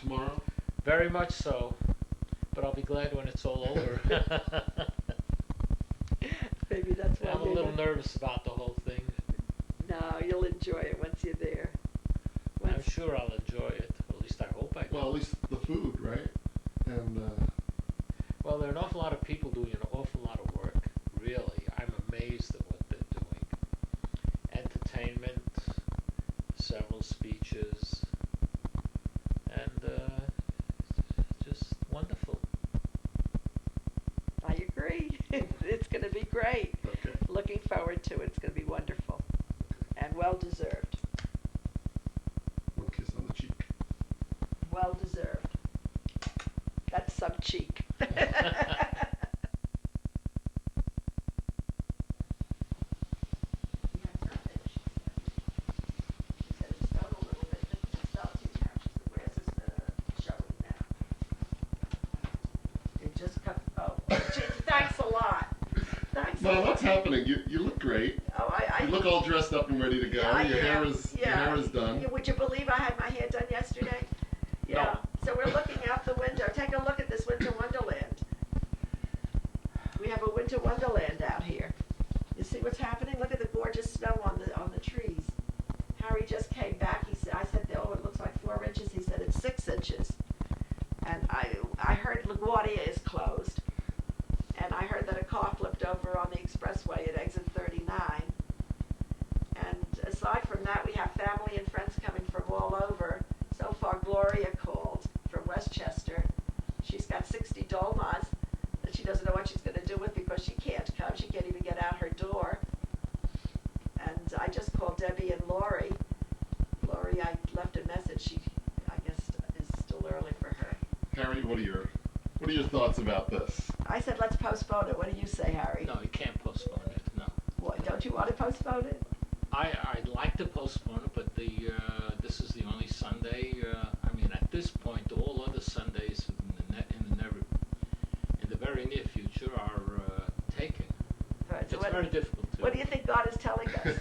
tomorrow? Very much so. But I'll be glad when it's all over. Maybe that's why I'm a little nervous about the whole thing. No, you'll enjoy it once you're there. I'm sure I'll enjoy it. At least I hope I do. Well, at least the food, right? And well, there are an awful lot of people doing an awful lot of work. Really, I'm amazed at what they're doing. Entertainment, several speeches, and just wonderful. I agree. It's going to be great. okay. Looking forward to it. It's going to be wonderful and well deserved. One kiss on the cheek. Well deserved. That's some cheek. Thanks a lot. Thanks a Well, lot. what's happening? You look great. Oh, You look all dressed up and ready to go. Your hair is done. Yeah, would you believe I had my hair done yesterday? Yeah. No. So we're looking out the window. Take a look at this winter wonderland. We have a winter wonderland out here. You see what's happening? Look at the gorgeous snow on the trees. Harry just came back. I said, oh, it looks like 4 inches. He said it's 6 inches. And I heard LaGuardia is closed. And I heard that a car flipped over on the expressway at exit 39. And aside from that, we have family and friends coming from all over. So far, Gloria called from Westchester. She's got 60 dolmas that she doesn't know what she's going to do with because she can't come. She can't even get out her door. And I just called Debbie and Lori. Lori, I left a message. She, I guess, is still early for her. Harry, what are your thoughts about this? I said, let's postpone it. What do you say, Harry? No, you can't postpone it. No. What, don't you want to postpone it? I'd like to postpone it, but this is the only Sunday. I mean, at this point, all other Sundays in the very near future are taken. Right, so It's very difficult to. What do you think God is telling us?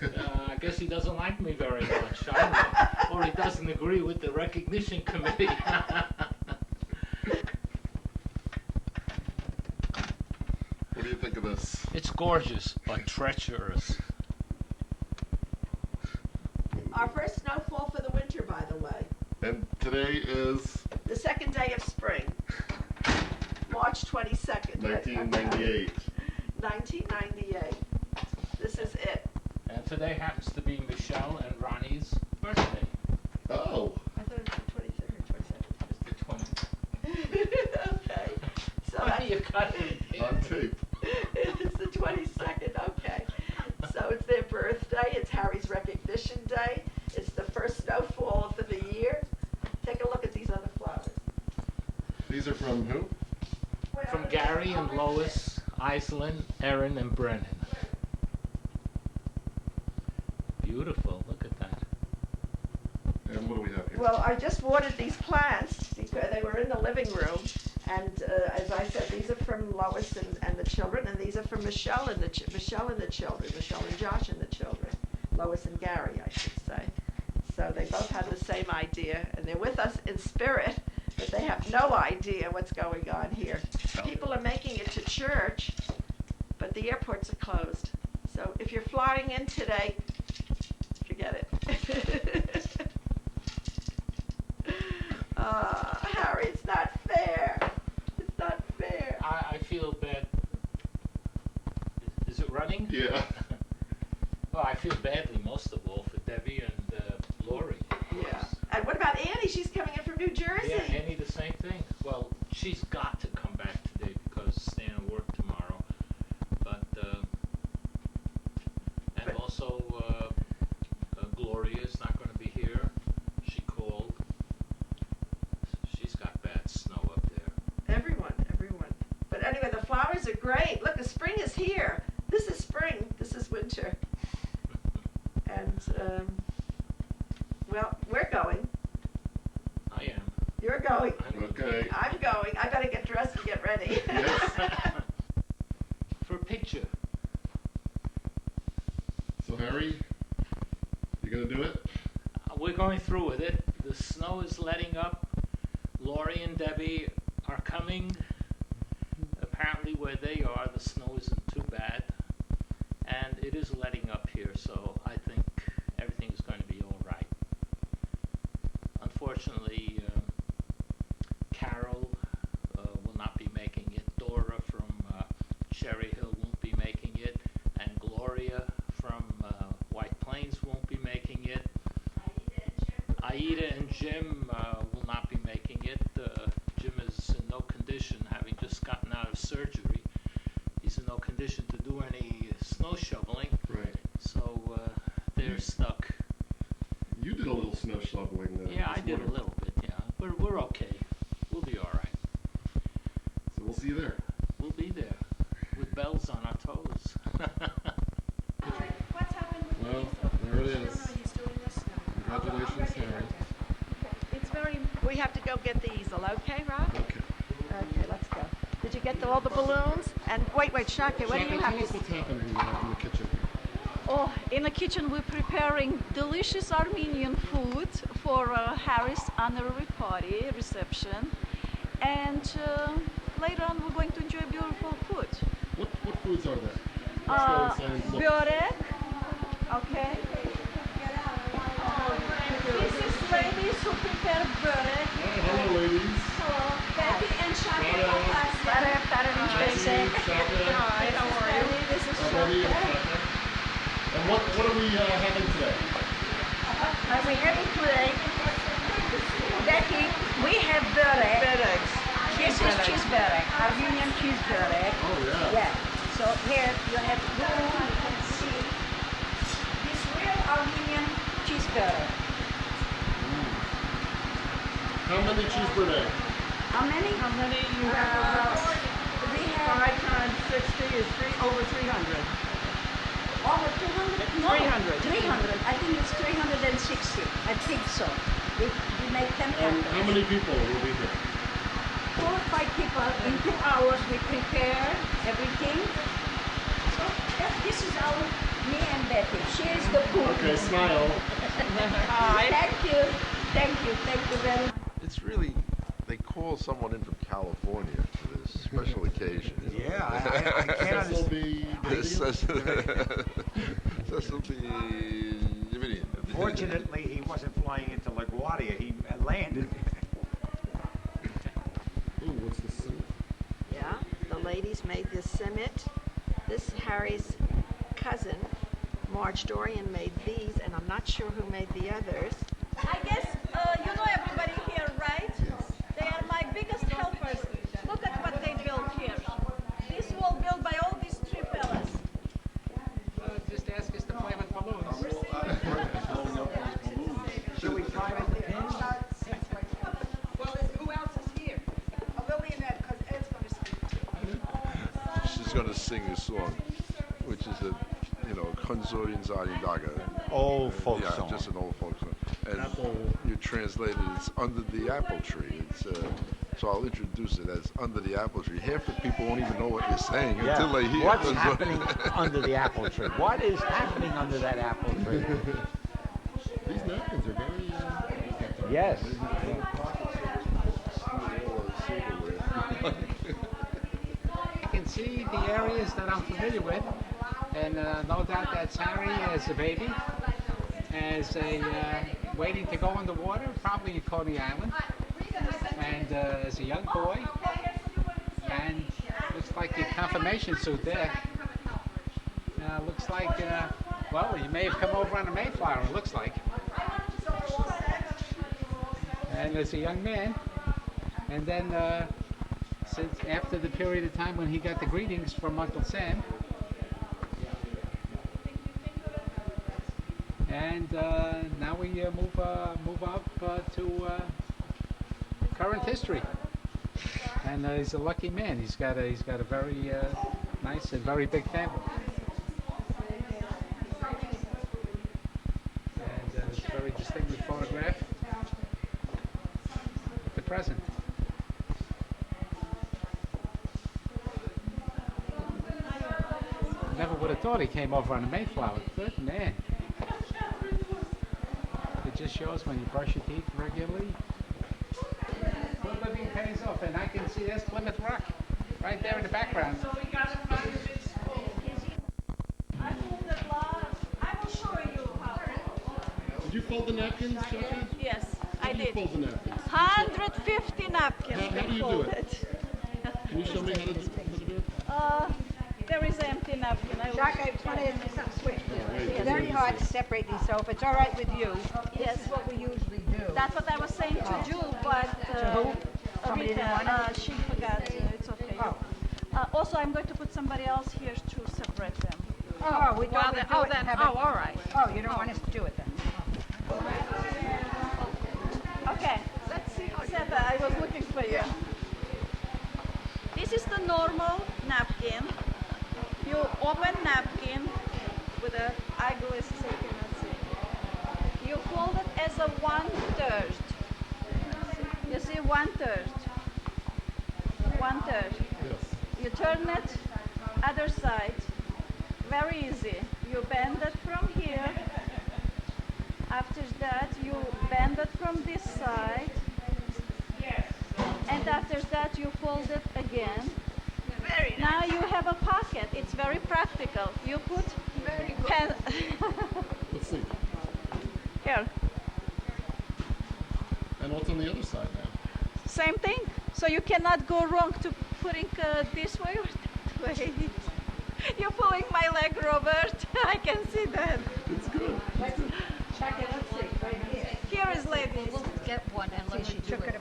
I guess he doesn't like me very much. I don't know. Or he doesn't agree with the recognition committee. What do you think of this? It's gorgeous, but treacherous. Our first snowfall for the winter, by the way. And today is The second day of spring. March 22nd. 1998. 1998. This is it. And today happens to be Michelle and Ronnie's birthday. Oh. I thought it was the 23rd or 27th. It's the 20th. Okay. So Why do you cut it? On tape. It's the 22nd, okay. So it's their birthday, it's Harry's recognition day, it's the first snowfall for the year. Take a look at these other flowers. These are from who? From Gary and Lois, Iselin, Erin, and Brennan. Beautiful, look at that. And what do we have here? Well, I just watered these plants because they were in the living room. And as I said, these are from Lois and the children, and these are from Michelle and the children, Michelle and Josh and the children, Lois and Gary, I should say. So they both had the same idea, and they're with us in spirit, but they have no idea what's going on here. People are making it to church, but the airports are closed. So if you're flying in today, forget it. Harry, it's not fair. It's not fair. I feel bad. Is it running? Yeah. Well, I feel badly most of all for Debbie and Lori. Yeah. And what about Annie? She's coming in from New Jersey. Yeah, Annie, the same thing. Well, she's got to come back today because Stan will work tomorrow. But also Gloria's not going to be here. She called. She's got bad snow up there. Everyone. But anyway, the flowers are great. Look, the spring is here. This is spring. This is winter. And, well, we're going. I am. You're going. Okay. I'm going. I better get dressed and get ready. Yes. For a picture. So Harry, you gonna do it? We're going through with it. The snow is letting up. Lori and Debbie are coming. Apparently where they are, the snow isn't too bad. And it is letting up here, so I think everything is going to be all right. Unfortunately, Carol will not be making it. Dora from Cherry Hill won't be making it. And Gloria from White Plains won't be making it. Aida and Jim will not be making it. Jim is in no condition, having just gotten out of surgery. He's in no condition to do any snow shoveling. Right. So they're stuck. You did a little snow shoveling. Yeah, I did a little bit. Yeah, we're okay. We'll be all right. So we'll see you there. We'll be there with bells on our toes. What's happened with Well, Diesel? there it I don't is. know, he's doing this now. Congratulations, Harry. It's very, we have to go get the easel, okay, Rob? Okay. Okay, let's go. Did you get all the balloons? And wait, Shaka, what do you Shaka, have tell to us what's happening in the kitchen. Oh, in the kitchen we're preparing delicious Armenian food for Harry's honorary party reception, and later on we're going to enjoy beautiful food. What foods are there? Let's go inside and look. Börek, okay. This is ladies who prepare börek. Hello, ladies. Hello, Betty and Shaka. Betty, Shaka. Hi, how are you? This is Betty and Shaka. Shaka. And what are we having today? We're having today, Becky, we have börek. FedEx. This is cheese börek, Armenian cheese börek. Oh, yeah. Yeah. So here you have room, you can see this real Armenian cheese börek. How many cheese per day? How many? How many you have? We have 5 times 60 is over 300. over 200? No, 300. 300. I think it's 360. I think so. We make 10 And how packets. many people will be here? 4 or 5 people. In 2 hours we prepare everything. So this is our me and Betty. She is the cook. Okay, smile. Hi. Thank you very much. It's really, they call someone in from California for this special occasion. You know? Yeah, I can't This will understand. be Cecil B. Davidian. Fortunately, he wasn't flying into LaGuardia. He landed. Ooh, what's this? Yeah, the ladies made this simit. This Harry's cousin, Marge Dorian, made these, and I'm not sure who made the others. I guess you know everybody here, right? They are my biggest helpers. Look at what they built here. This wall built by all these 3 fellas. Just ask us to play with balloons. Should we try with the pins? Well, who else is here? Lily and Ed, because Ed's going to speak too. She's going to sing a song, which is a, Konzorian Zari Daga. Old folk Yeah, song. just an old folk song. And Apple. you translated it's Under the Apple Tree. So I'll introduce it as Under the Apple Tree. Half the people won't even know what you're saying until they hear What's Konzorian. happening under the apple tree? What is happening under that apple tree? These napkins are very. Yes. You can see the areas that I'm familiar with, and no doubt that's Harry as a baby, as waiting to go in the water, probably in Coney Island, and as a young boy, and looks like the confirmation suit there. Looks like, well, he may have come over on a Mayflower, it looks like. And as a young man, and then since after the period of time when he got the greetings from Uncle Sam, and now we move up to current history. And he's a lucky man. He's got a very nice and very big family. And it's a very distinctive photograph of the present. Never would have thought he came over on a Mayflower. Good man. It just shows when you brush your teeth regularly. living pays off, and I can see there's Plymouth Rock right there in the background. So we got to find a big school. I folded lots. I will show you how. Did you fold the napkins, Jackie? Yes, I How do you did. fold the napkins? 150 napkins How do been you do folded. it? Can you show me how to do it? There is an empty napkin. I will Jacques, I just want to ask you something quick. wait, It's very hard to separate these, so if it's all right with you, Yes. this is what we usually do. That's what I was saying to you, but who? Somebody didn't want Rita, it? she forgot. It's okay. Oh. Also, I'm going to put somebody else here to separate them. Oh, we thought we'd do it and have it. all right. Oh, you don't want us to do it then? Okay. Let's see how Seta, I was looking for you. This is the normal napkin. You open napkin with an eyeglass so you cannot see. You fold it as a 1/3. You see 1/3. 1/3. Yes. You turn it other side. Very easy. You bend it from here. After that, you bend it from this side. And after that, you fold it again. Very Now you have a pocket. It's very practical. You put pen Let's see. here. And what's on the other side now? Same thing. So you cannot go wrong to putting this way or that way. You're pulling my leg, Robert. I can see that. It's good. It's good. Check it, let's see, right here. Here is ladies. Get one and let See, me she do took it. it.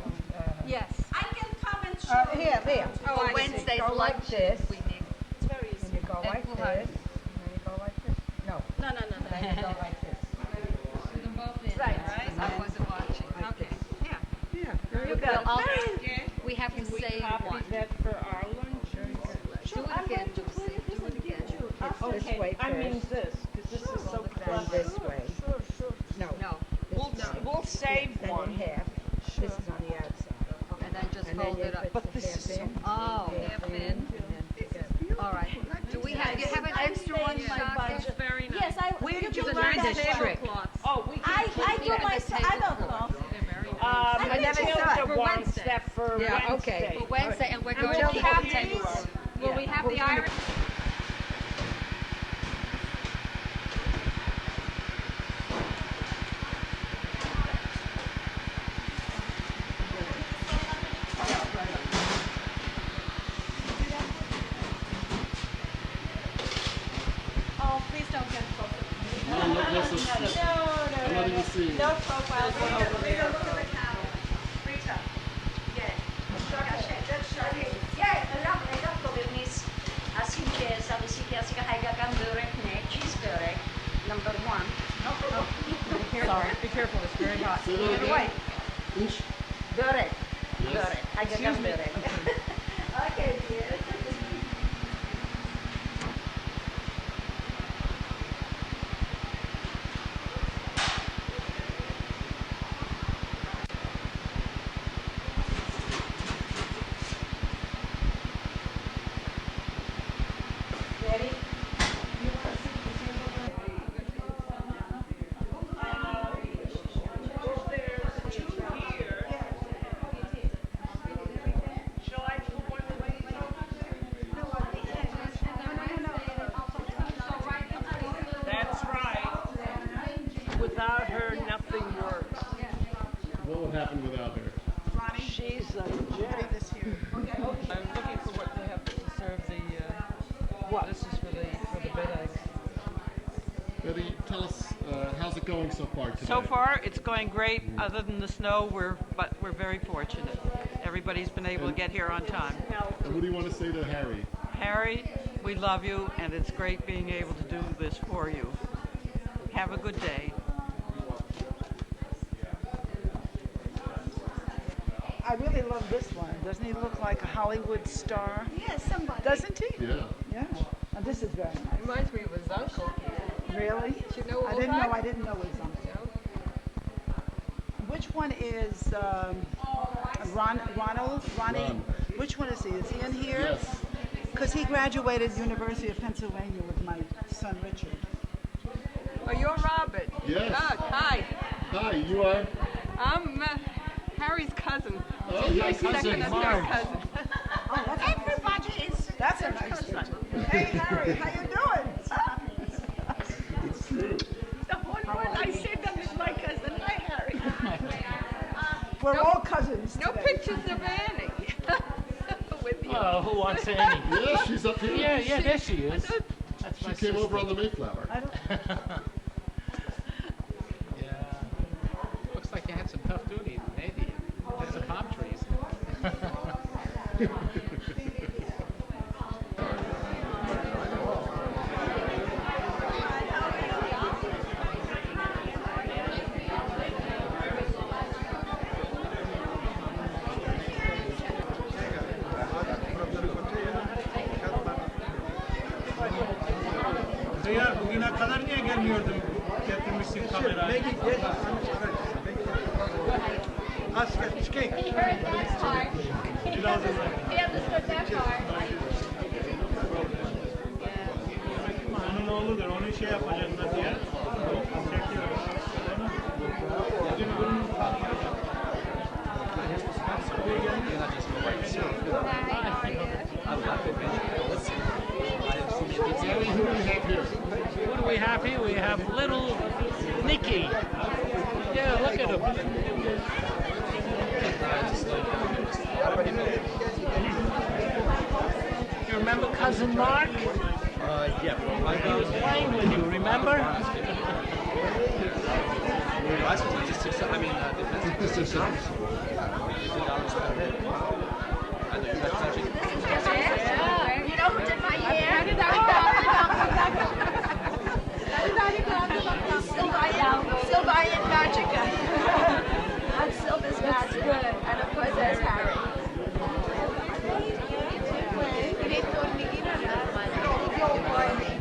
Yes. I can come and show Here, there. Oh, I see. Wednesday's go like this. We need. It's very And easy. you go like we'll this. have- And then you go like this. No, No, no, no, no. then you go like this. Right. I wasn't watching. Okay. Yeah. Yeah. You got Well, it. we have to save one. that for our lunch? Do it I'm again, going to Lucy. put it Do it again. It's this way I mean first, this, because this is so then close. this way. No, No. this way. We'll save Then one. in half. This is on the outside. And then just And then fold you it up. put But the this half is so- in. Oh, half in. And then together. All right. Do we have, you have an extra one, Stay in my Shaka? budget. Very nice. Yes, I. Where you did you can learn do this that. trick? Oh, we can. I do myself. I don't know. I never saw it. Matilda For wants Wednesday. that for Yeah, Wednesday. okay. For Wednesday, and we're And going we'll to have have these. Will we have the Irish? Oh, please don't get closer. No, no, I'm not even seeing it. No profile. Rita, look at the camera. Rita. Number one. Sorry, be careful, it's very hot. Say that again. Inch. Börek. Yes. Börek. Haggagan börek. Okay, dear. Ready? That's right. Without her, nothing works. What would happen without her? She's a gem. I'm looking for what they have to serve the, What? this is for the bed eggs. Betty, tell us, how's it going so far today? So far, it's going great, other than the snow, but we're very fortunate. Everybody's been able to get here on time. And what do you want to say to Harry? Harry, we love you, and it's great being able to do this for you. Have a good day. I really love this one. Doesn't he look like a Hollywood star? Yes, somebody. Doesn't he? Yeah. Yeah. And this is very nice. Reminds me of his uncle. Really? Do you know I didn't know. I didn't know his uncle. Which one is Ronnie? Ron. Which one is he? Is he in here? Yes. Because he graduated University of Pennsylvania with my son Richard. Oh, you're Robert. Yes. Oh, hi. Hi, you are? I'm Harry's cousin. Oh, my Second cousin, as Marge. your cousin. Everybody is. That's a nice touch. Hey, Harry, how you doing? It's true. The whole world I see them is my cousin. Hi, Harry. We're all cousins No today. pictures of Annie with you. Oh, who wants Annie? Yeah, she's up here. Yeah, there she is. That's She my came over on sister. the Mayflower. Yeah. Looks like you had some tough duty, maybe. There's some palm trees. Hıyar bugüne kadar niye gelmiyordun? Getirmişsin kamerayı. Asker çıkayım. Biraz onun oğludur, onun şey yapacaklar diye. Çekiyorum. Annie, who do we have here? What do we have here? We have little Nicky. Yeah, look at him. You remember Cousin Mark? Yeah. He was playing with you, remember? You know who did my hair? Sylvia Magica. That's Sylva's Magica. And of course there's Harry.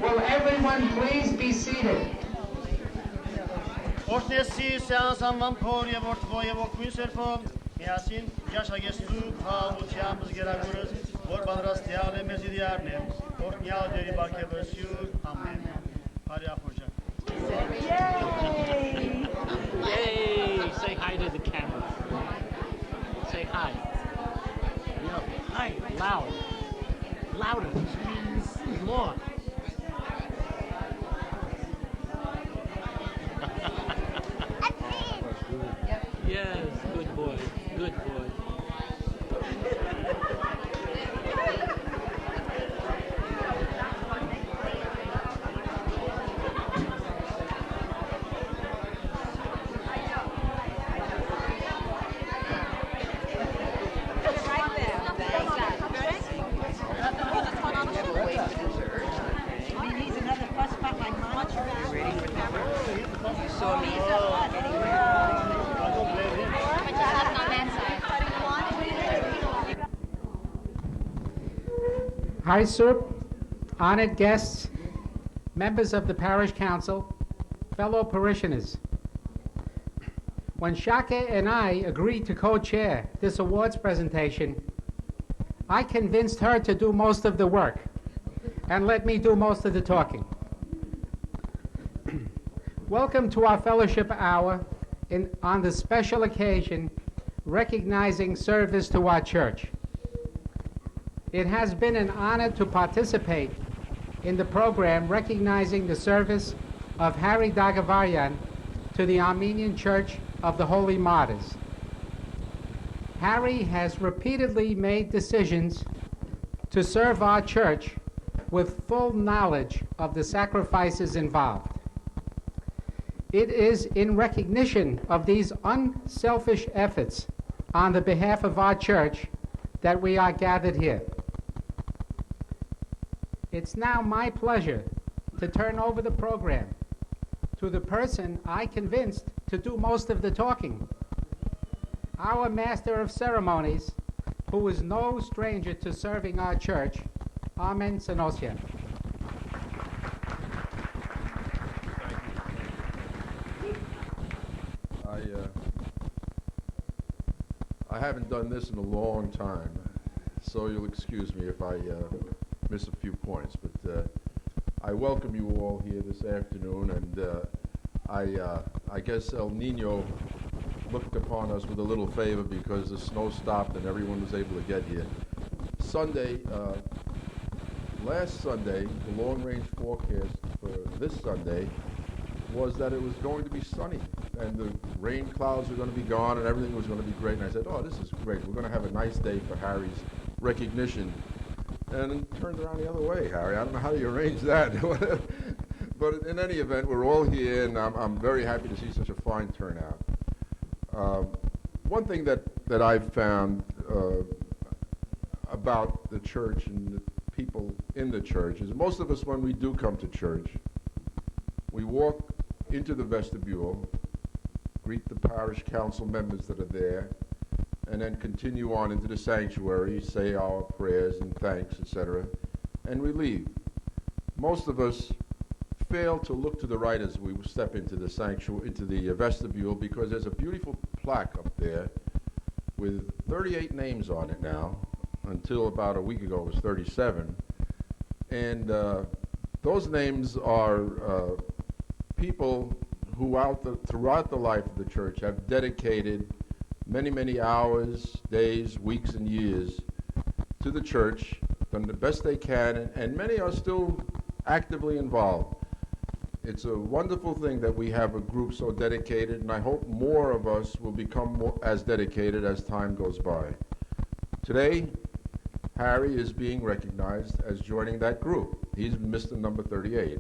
Will everyone please be seated? Ortesi seansan van porje wordt voor je ook kuiserpo. Yasin, yaşa gestu, pavuçyamız geraguruz. Vorban rastiyale mezidiyarne. Ortnyal deri bakye versiyu. Amen. Hadi yapacak. Yay! Say hi to the camera. Say hi. Hi. Loud. Louder. More. Yes, good boy. Good boy. Hi, sir, honored guests, members of the Parish Council, fellow parishioners. When Shaka and I agreed to co-chair this awards presentation, I convinced her to do most of the work and let me do most of the talking. Welcome to our fellowship hour on this special occasion recognizing service to our church. It has been an honor to participate in the program recognizing the service of Harry Dagavarian to the Armenian Church of the Holy Martyrs. Harry has repeatedly made decisions to serve our church with full knowledge of the sacrifices involved. It is in recognition of these unselfish efforts on the behalf of our church that we are gathered here. It's now my pleasure to turn over the program to the person I convinced to do most of the talking, our Master of Ceremonies, who is no stranger to serving our church, Amen Sanosia. I haven't done this in a long time, so you'll excuse me if I miss a few points, but I welcome you all here this afternoon, and I guess El Nino looked upon us with a little favor because the snow stopped and everyone was able to get here. Sunday, last Sunday, the long-range forecast for this Sunday was that it was going to be sunny and the rain clouds were going to be gone and everything was going to be great. And I said, oh, this is great. We're going to have a nice day for Harry's recognition. And it turned around the other way, Harry. I don't know how you arrange that. But in any event, we're all here, and I'm very happy to see such a fine turnout. One thing that I've found about the church and the people in the church is most of us, when we do come to church, we walk into the vestibule, greet the parish council members that are there, and then continue on into the sanctuary, say our prayers and thanks, etc., and we leave. Most of us fail to look to the right as we step into the sanctuary, into the vestibule, because there's a beautiful plaque up there with 38 names on it now. Until about a week ago, it was 37. And those names are people who throughout the life of the church have dedicated many, many hours, days, weeks, and years to the church, done the best they can, and many are still actively involved. It's a wonderful thing that we have a group so dedicated, and I hope more of us will become as dedicated as time goes by. Today, Harry is being recognized as joining that group. He's Mr. Number 38.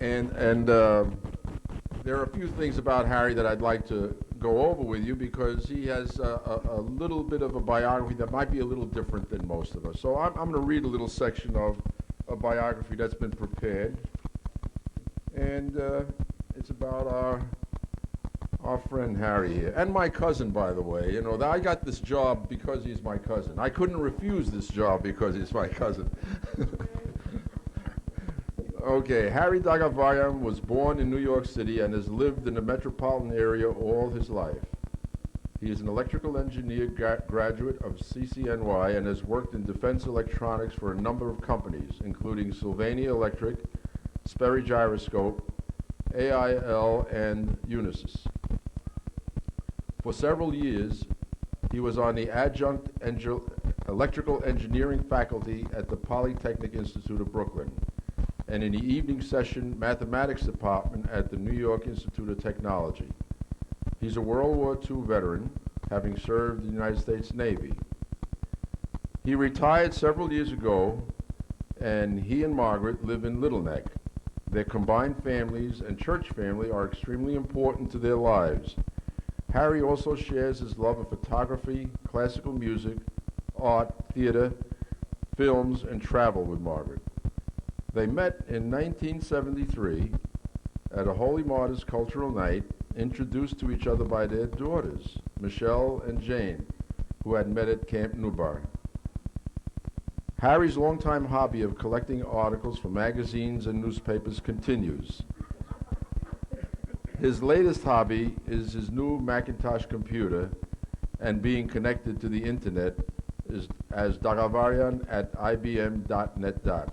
And there are a few things about Harry that I'd like to go over with you because he has a little bit of a biography that might be a little different than most of us. So I'm going to read a little section of a biography that's been prepared. And it's about our friend Harry here. And my cousin, by the way. You know, I got this job because he's my cousin. I couldn't refuse this job because he's my cousin. Okay, Harry Dagavarian was born in New York City and has lived in the metropolitan area all his life. He is an electrical engineer graduate of CCNY and has worked in defense electronics for a number of companies, including Sylvania Electric, Sperry Gyroscope, AIL, and Unisys. For several years, he was on the adjunct electrical engineering faculty at the Polytechnic Institute of Brooklyn, and in the evening session mathematics department at the New York Institute of Technology. He's a World War II veteran, having served in the United States Navy. He retired several years ago, and he and Margaret live in Little Neck. Their combined families and church family are extremely important to their lives. Harry also shares his love of photography, classical music, art, theater, films, and travel with Margaret. They met in 1973 at a Holy Martyrs cultural night, introduced to each other by their daughters, Michelle and Jane, who had met at Camp Nubar. Harry's longtime hobby of collecting articles for magazines and newspapers continues. His latest hobby is his new Macintosh computer and being connected to the internet as Dagavarian at ibm.net.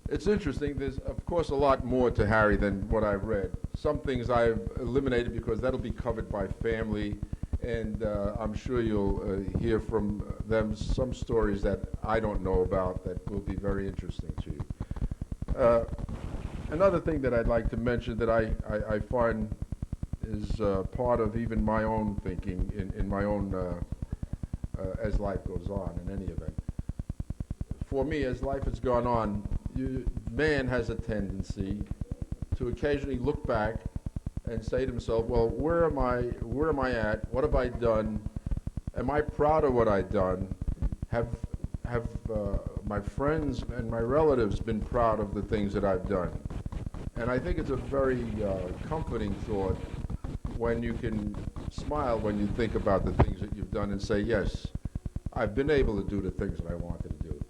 It's interesting. There's, of course, a lot more to Harry than what I've read. Some things I've eliminated because that'll be covered by family, and I'm sure you'll hear from them some stories that I don't know about that will be very interesting to you. Another thing that I'd like to mention that I find is part of even my own thinking in my own, as life goes on in any event. For me, as life has gone on, man has a tendency to occasionally look back and say to himself, well, where am I at? What have I done? Am I proud of what I've done? Have my friends and my relatives been proud of the things that I've done? And I think it's a very comforting thought when you can smile when you think about the things that you've done and say, yes, I've been able to do the things that I wanted to do.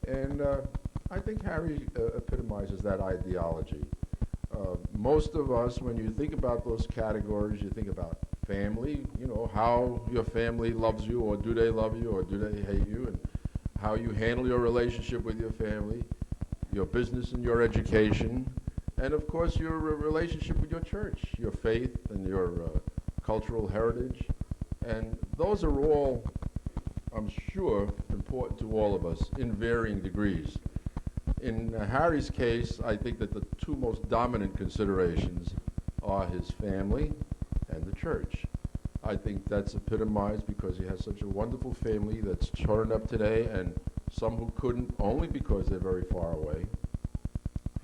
And I think Harry epitomizes that ideology. Most of us, when you think about those categories, you think about family, you know, how your family loves you, or do they love you, or do they hate you, and how you handle your relationship with your family, your business and your education, and of course your relationship with your church, your faith and your cultural heritage. And those are all, I'm sure, important to all of us in varying degrees. In Harry's case, I think that the two most dominant considerations are his family and the church. I think that's epitomized because he has such a wonderful family that's turned up today, and some who couldn't only because they're very far away.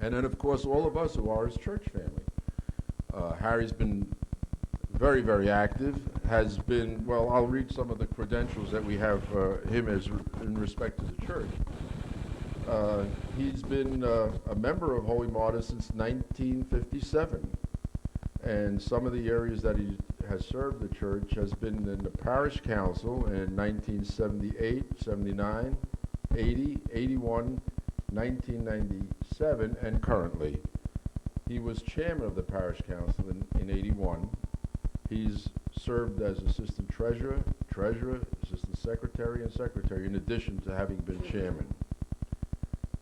And then, of course, all of us who are his church family. Harry's been very, very active, has been, well, I'll read some of the credentials that we have him as in respect to the church. He's been a member of Holy Martyrs since 1957. And some of the areas that he has served the church has been in the Parish Council in 1978, 79, 80, 81, 1997, and currently. He was chairman of the Parish Council in 81. He's served as assistant treasurer, assistant secretary, and secretary, in addition to having been chairman.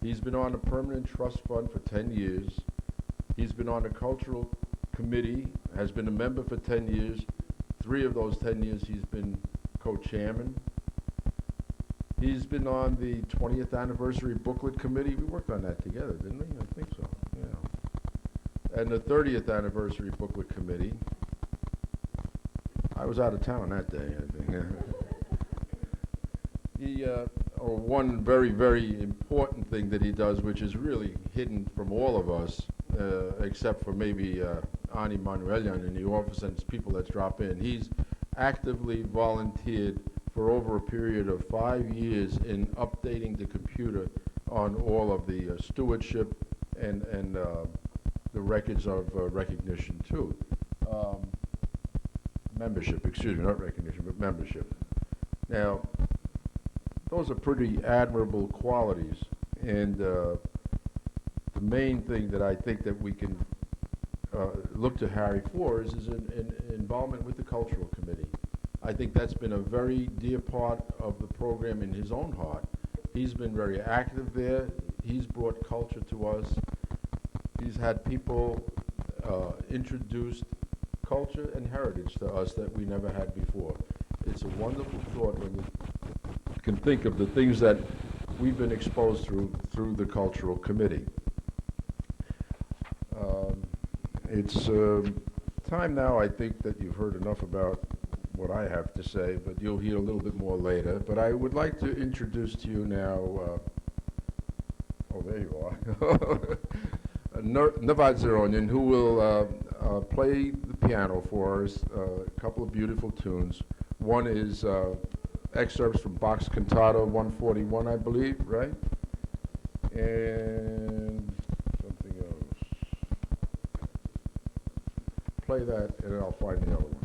He's been on a permanent trust fund for 10 years. He's been on the cultural committee, has been a member for 10 years. 3 of those 10 years he's been co-chairman. He's been on the 20th anniversary booklet committee. We worked on that together, didn't we? I think so, yeah. And the 30th anniversary booklet committee. I was out of town that day, I think. One very, very important thing that he does, which is really hidden from all of us, except for maybe Ani Manuelian in the office and people that drop in. He's actively volunteered for over a period of 5 years in updating the computer on all of the stewardship and the records of recognition too. Membership, excuse me, not recognition, but membership. Now, those are pretty admirable qualities, and the main thing that I think that we can look to Harry for is his involvement with the cultural committee. I think that's been a very dear part of the program in his own heart. He's been very active there. He's brought culture to us. He's had people introduce culture and heritage to us that we never had before. It's a wonderful thought when you can think of the things that we've been exposed through the cultural committee. It's time now, I think, that you've heard enough about what I have to say, but you'll hear a little bit more later. But I would like to introduce to you now, oh, there you are, Navad Zeronian, who will play the piano for us, a couple of beautiful tunes. One is excerpts from Bach's Cantata 141, I believe, right? And something else. Play that, and then I'll find the other one.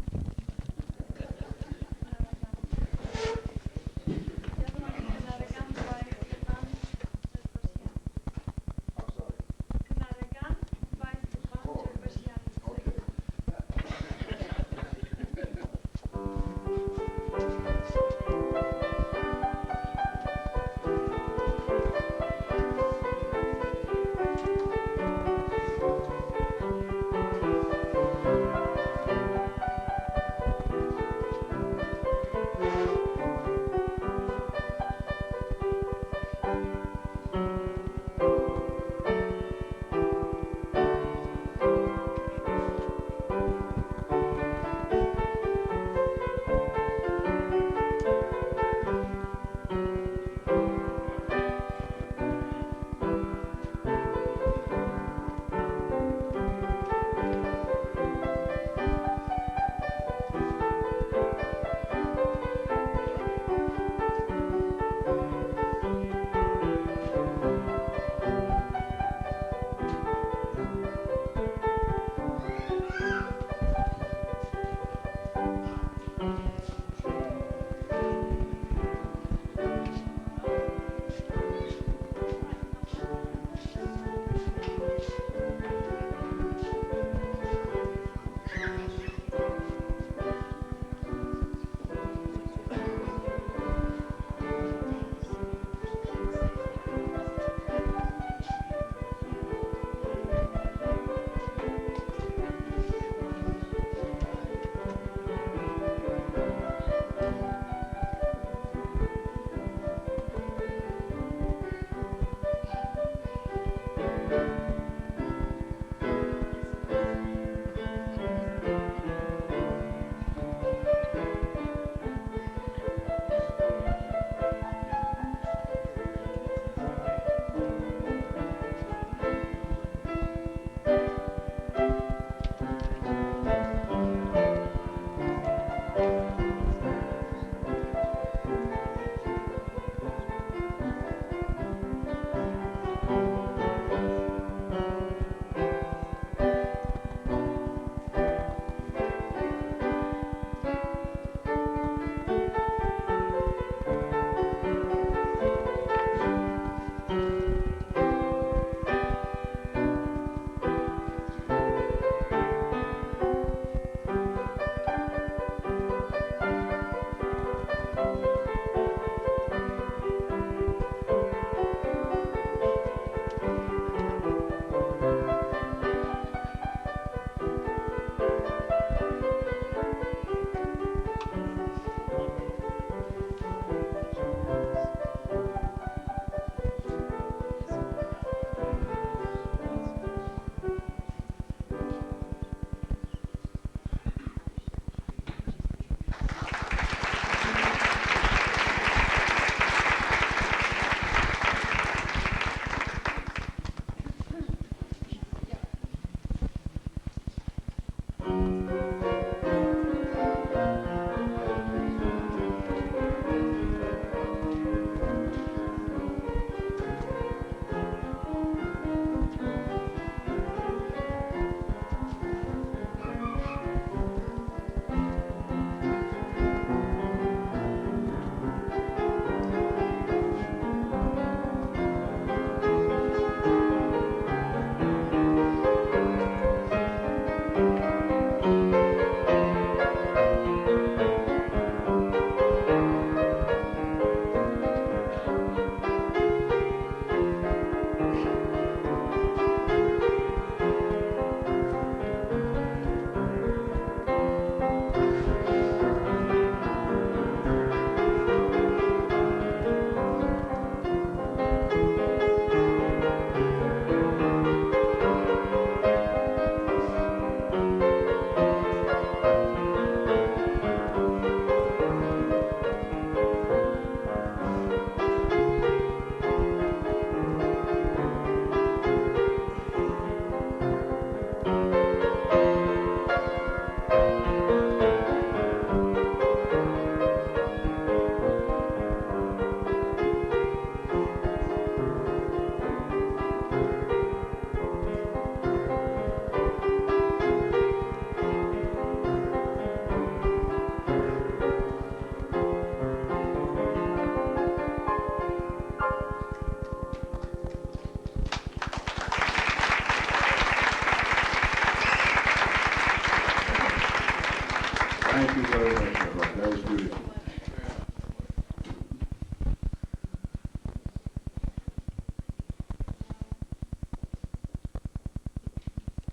beautiful.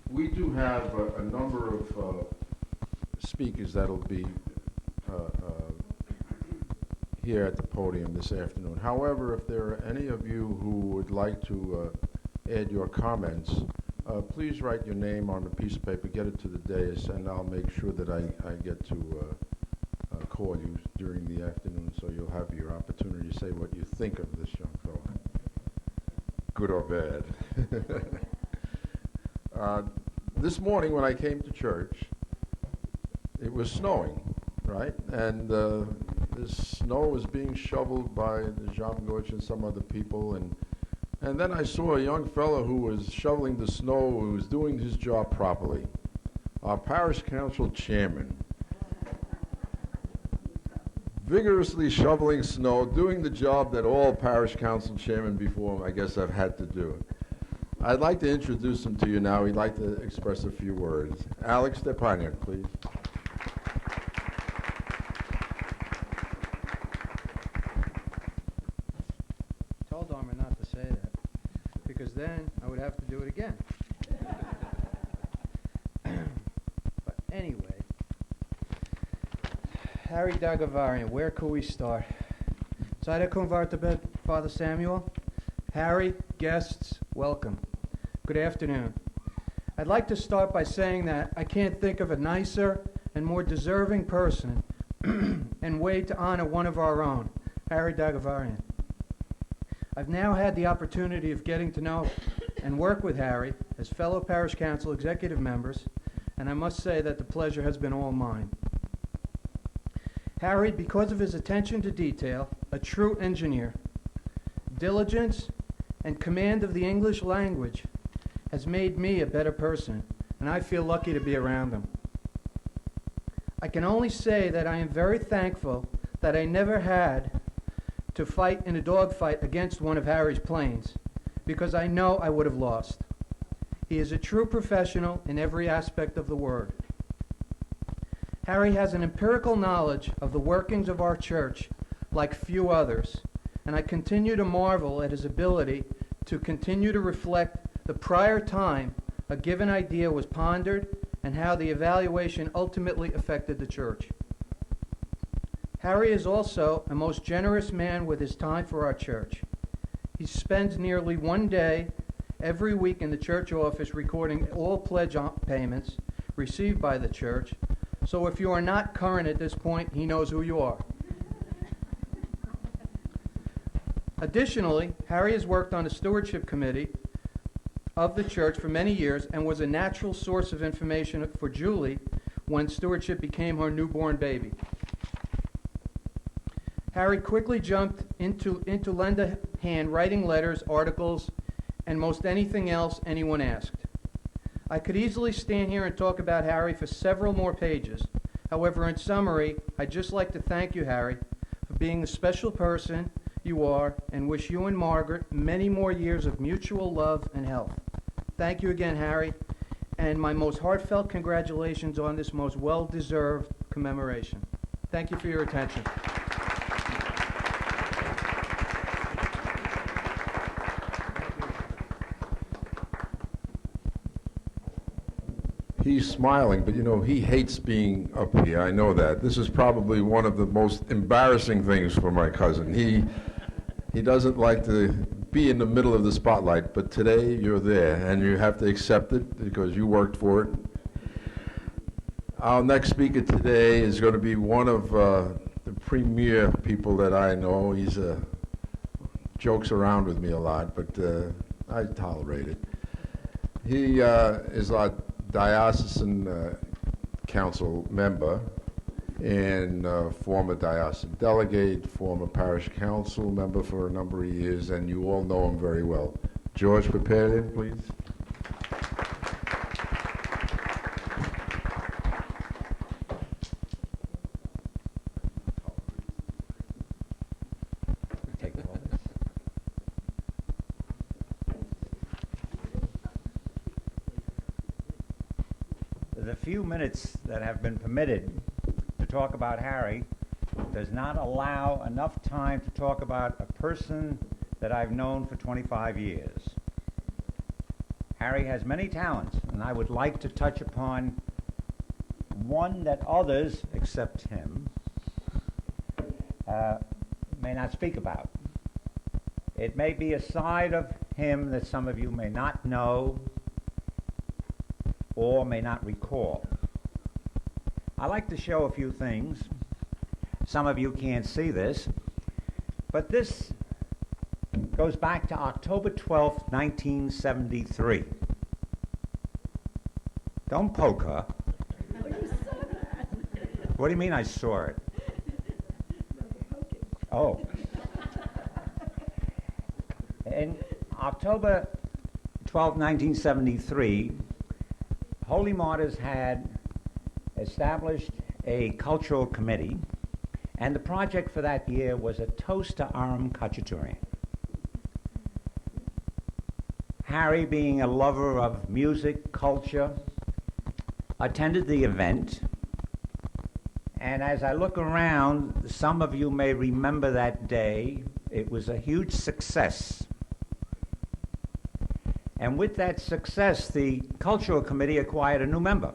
We do have a number of speakers that'll be here at the podium this afternoon. However, if there are any of you who would like to add your comments, please write your name on a piece of paper, get it to the dais, and I'll make sure that I get to call you during the afternoon, so you'll have your opportunity to say what you think of this young fellow, good or bad. This morning when I came to church, it was snowing, right? And the snow was being shoveled by the Jamgoch and some other people, and then I saw a young fellow who was shoveling the snow, who was doing his job properly. Our Parish Council chairman, vigorously shoveling snow, doing the job that all Parish Council chairmen before him, I guess, have had to do. I'd like to introduce him to you now. He'd like to express a few words. Alex Stepaniak, please. Told Armin not to say that, because then I would have to do it again. But anyway, Harry Dagavarian, where could we start? Zayda Kunvartabed, Father Samuel, Harry, guests, welcome. Good afternoon. I'd like to start by saying that I can't think of a nicer and more deserving person and way to honor one of our own, Harry Dagavarian. I've now had the opportunity of getting to know and work with Harry as fellow Parish Council executive members, and I must say that the pleasure has been all mine. Harry, because of his attention to detail, a true engineer, diligence, and command of the English language, has made me a better person, and I feel lucky to be around him. I can only say that I am very thankful that I never had to fight in a dogfight against one of Harry's planes, because I know I would have lost. He is a true professional in every aspect of the word. Harry has an empirical knowledge of the workings of our church like few others, and I continue to marvel at his ability to continue to reflect the prior time a given idea was pondered and how the evaluation ultimately affected the church. Harry is also a most generous man with his time for our church. He spends nearly one day every week in the church office recording all pledge payments received by the church, so if you are not current at this point, he knows who you are. Additionally, Harry has worked on the stewardship committee of the church for many years and was a natural source of information for Julie when stewardship became her newborn baby. Harry quickly jumped into lend a hand writing letters, articles, and most anything else anyone asked. I could easily stand here and talk about Harry for several more pages. However, in summary, I'd just like to thank you, Harry, for being the special person you are, and wish you and Margaret many more years of mutual love and health. Thank you again, Harry, and my most heartfelt congratulations on this most well-deserved commemoration. Thank you for your attention. He's smiling, but you know, he hates being up here. I know that. This is probably one of the most embarrassing things for my cousin. He doesn't like to be in the middle of the spotlight, but today you're there, and you have to accept it because you worked for it. Our next speaker today is going to be one of the premier people that I know. He's jokes around with me a lot, but I tolerate it. He is our diocesan council member and former diocesan delegate, former parish council member for a number of years, and you all know him very well. George Pepelian, please. The few minutes that have been permitted to talk about Harry does not allow enough time to talk about a person that I've known for 25 years. Harry has many talents, and I would like to touch upon one that others, except him, may not speak about. It may be a side of him that some of you may not know or may not recall. I like to show a few things. Some of you can't see this, but this goes back to October 12th, 1973. Don't poke her. What do you mean I saw it? Oh. In October 12, 1973, Holy Martyrs had established a cultural committee, and the project for that year was a toast to Aram Khachaturian. Harry, being a lover of music, culture, attended the event, and as I look around, some of you may remember that day. It was a huge success. And with that success, the cultural committee acquired a new member.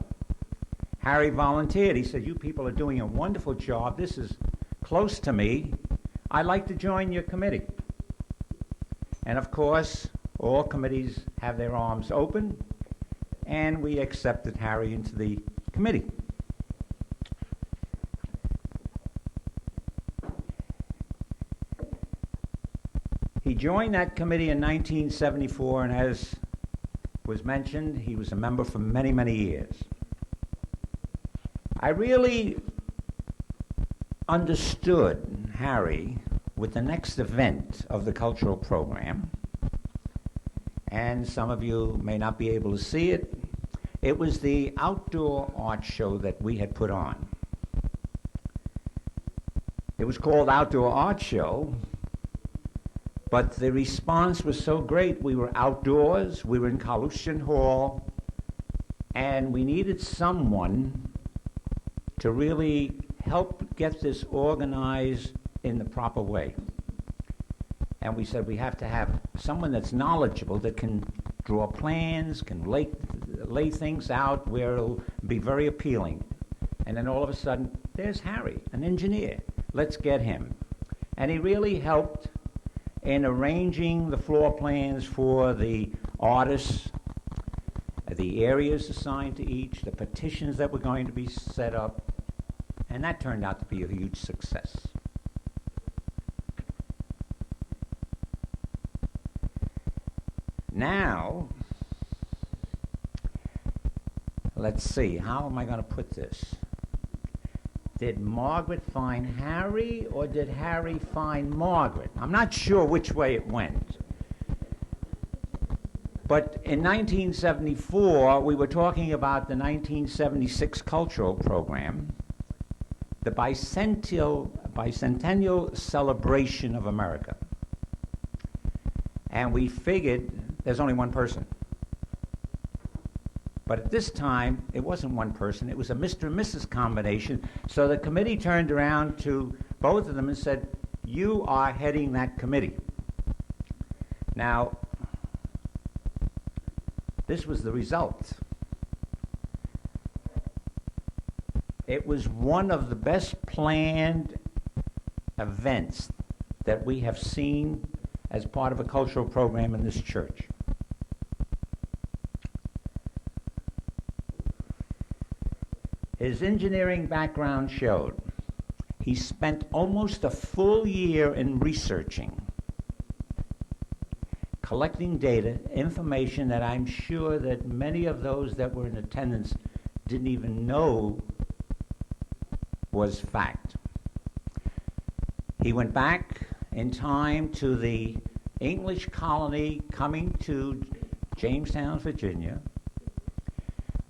Harry volunteered. He said, "You people are doing a wonderful job. This is close to me. I'd like to join your committee." And of course, all committees have their arms open, and we accepted Harry into the committee. He joined that committee in 1974, and as was mentioned, he was a member for many, many years. I really understood Harry with the next event of the cultural program, and some of you may not be able to see it. It was the outdoor art show that we had put on. It was called Outdoor Art Show, but the response was so great. We were outdoors, we were in Kalushan Hall, and we needed someone to really help get this organized in the proper way. And we said we have to have someone that's knowledgeable, that can draw plans, can lay things out where it'll be very appealing. And then all of a sudden, there's Harry, an engineer. Let's get him. And he really helped in arranging the floor plans for the artists, the areas assigned to each, the petitions that were going to be set up, and that turned out to be a huge success. Now, let's see, how am I going to put this? Did Margaret find Harry, or did Harry find Margaret? I'm not sure which way it went. But in 1974, we were talking about the 1976 cultural program, the bicentennial celebration of America. And we figured there's only one person. But at this time, it wasn't one person. It was a Mr. and Mrs. combination. So the committee turned around to both of them and said, "You are heading that committee." Now, this was the result. It was one of the best planned events that we have seen as part of a cultural program in this church. His engineering background showed he spent almost a full year in researching, collecting data, information that I'm sure that many of those that were in attendance didn't even know was fact. He went back in time to the English colony coming to Jamestown, Virginia,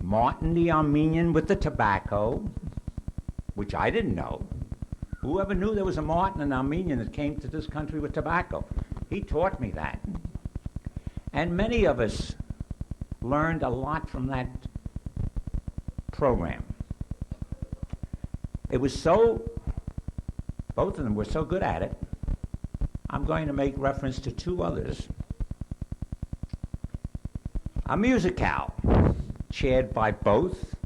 Martin the Armenian with the tobacco, which I didn't know. Whoever knew there was a Martin and Armenian that came to this country with tobacco? He taught me that. And many of us learned a lot from that program. It was so both of them were so good at it, I'm going to make reference to two others. A musicale, chaired by both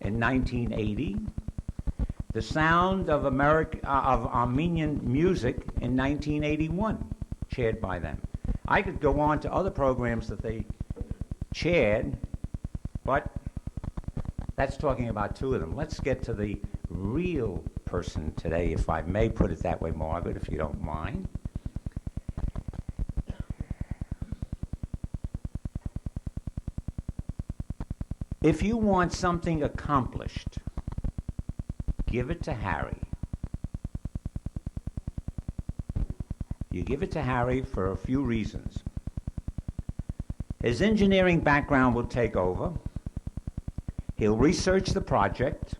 in 1980, The Sound of Armenian Music in 1981, chaired by them. I could go on to other programs that they chaired, but that's talking about two of them. Let's get to the real person today, if I may put it that way, Margaret, if you don't mind. If you want something accomplished, give it to Harry. You give it to Harry for a few reasons. His engineering background will take over. He'll research the project,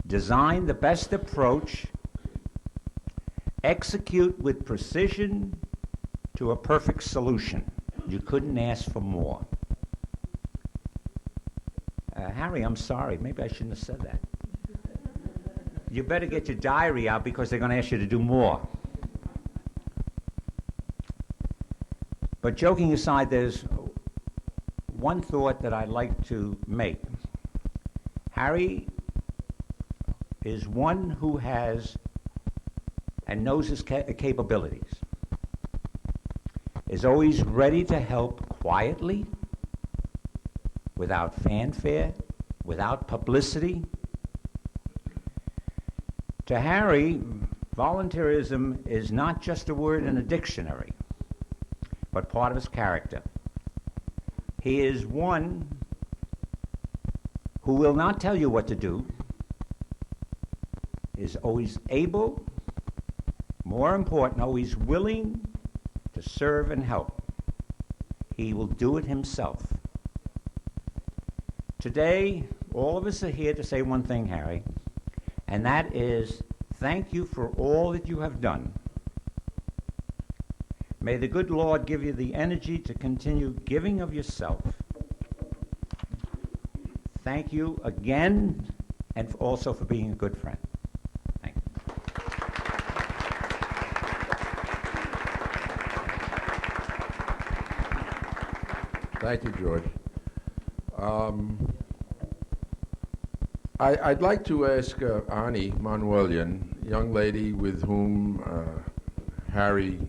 design the best approach, execute with precision to a perfect solution. You couldn't ask for more. Harry, I'm sorry. Maybe I shouldn't have said that. You better get your diary out because they're going to ask you to do more. But joking aside, there's one thought that I'd like to make. Harry is one who has and knows his capabilities, is always ready to help quietly, without fanfare, without publicity. To Harry, volunteerism is not just a word in a dictionary, but part of his character. He is one who will not tell you what to do, is always able, more important, always willing to serve and help. He will do it himself. Today, all of us are here to say one thing, Harry, and that is thank you for all that you have done. May the good Lord give you the energy to continue giving of yourself. Thank you again, and also for being a good friend. Thank you. Thank you, George. I'd like to ask Ani Manuelian, young lady with whom Harry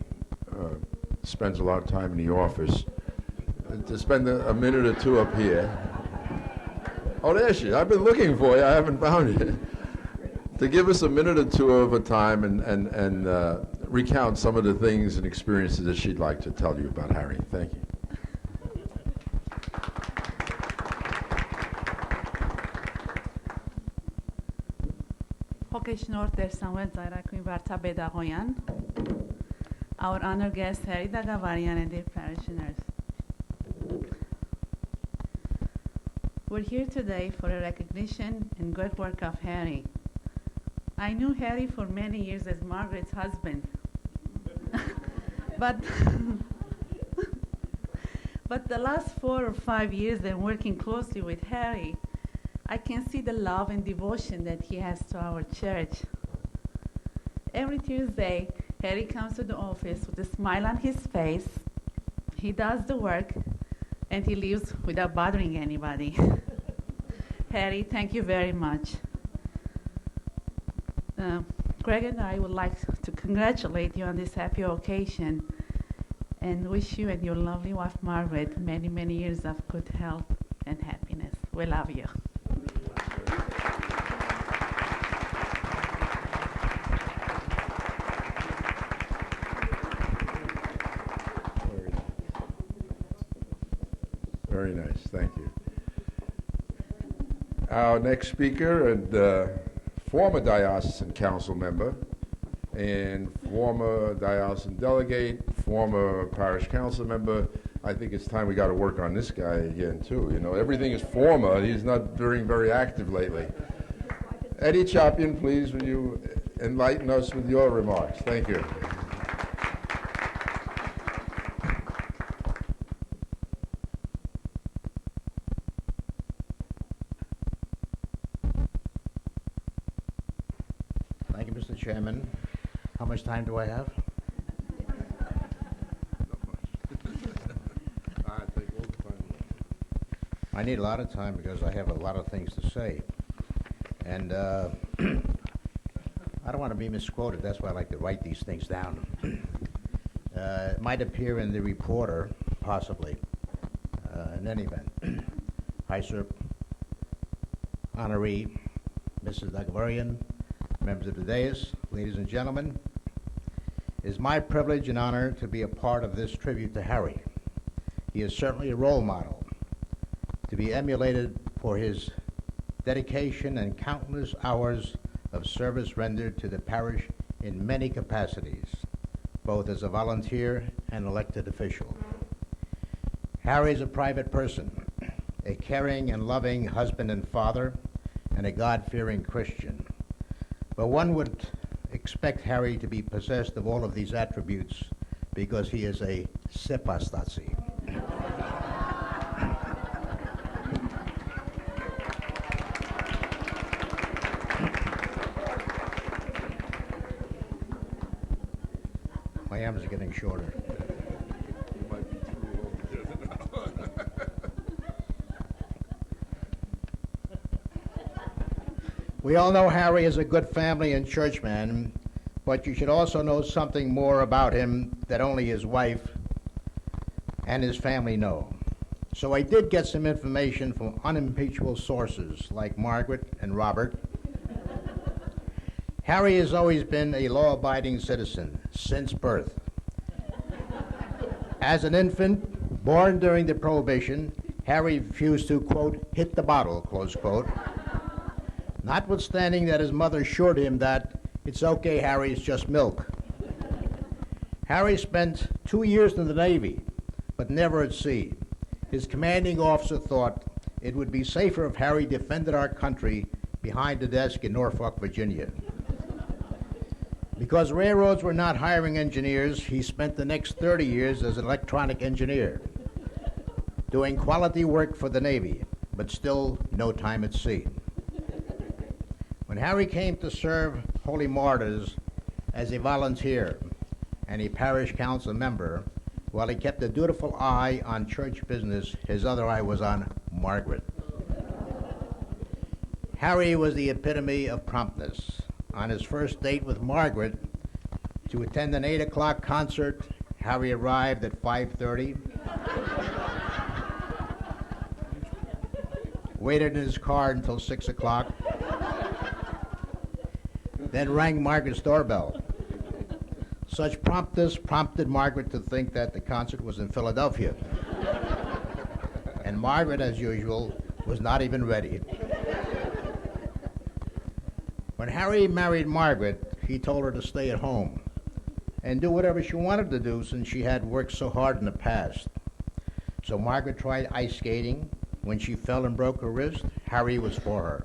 spends a lot of time in the office, to spend a minute or two up here. Oh, there she is. I've been looking for you. I haven't found you. To give us a minute or two of her time and recount some of the things and experiences that she'd like to tell you about Harry. Thank you. Our honored guest, Harry Dagavarian, and dear parishioners. We're here today for a recognition and good work of Harry. I knew Harry for many years as Margaret's husband. but the last 4 or 5 years that I'm working closely with Harry, I can see the love and devotion that he has to our church. Every Tuesday, Harry comes to the office with a smile on his face. He does the work, and he leaves without bothering anybody. Harry, thank you very much. Greg and I would like to congratulate you on this happy occasion and wish you and your lovely wife, Margaret, many, many years of good health and happiness. We love you. Very nice, thank you. Our next speaker and former diocesan council member and former diocesan delegate, former parish council member. I think it's time we got to work on this guy again too. You know, everything is former. He's not being very active lately. Eddie Chapian, please, will you enlighten us with your remarks? Thank you. Thank you, Mr. Chairman. How much time do I have? I need a lot of time because I have a lot of things to say. And I don't want to be misquoted. That's why I like to write these things down. It might appear in the reporter, possibly, in any event. Hi, sir. Honoree, Mrs. Dagavarian, members of the dais, ladies and gentlemen. It is my privilege and honor to be a part of this tribute to Harry. He is certainly a role model to be emulated for his dedication and countless hours of service rendered to the parish in many capacities, both as a volunteer and elected official. Harry is a private person, a caring and loving husband and father, and a God-fearing Christian. But one would expect Harry to be possessed of all of these attributes because he is a sepastasi. My arms are getting shorter. We all know Harry is a good family and churchman, but you should also know something more about him that only his wife and his family know. So I did get some information from unimpeachable sources like Margaret and Robert. Harry has always been a law-abiding citizen since birth. As an infant, born during the Prohibition, Harry refused to, quote, hit the bottle, close quote, notwithstanding that his mother assured him that it's okay, Harry, it's just milk. Harry spent 2 years in the Navy, but never at sea. His commanding officer thought it would be safer if Harry defended our country behind the desk in Norfolk, Virginia. Because railroads were not hiring engineers, he spent the next 30 years as an electronic engineer, doing quality work for the Navy, but still no time at sea. When Harry came to serve Holy Martyrs as a volunteer and a Parish Council member, while he kept a dutiful eye on church business, his other eye was on Margaret. Harry was the epitome of promptness. On his first date with Margaret to attend an 8 o'clock concert, Harry arrived at 5:30, waited in his car until 6 o'clock, then rang Margaret's doorbell. Such promptness prompted Margaret to think that the concert was in Philadelphia. And Margaret, as usual, was not even ready. When Harry married Margaret, he told her to stay at home and do whatever she wanted to do since she had worked so hard in the past. So Margaret tried ice skating. When she fell and broke her wrist, Harry was for her.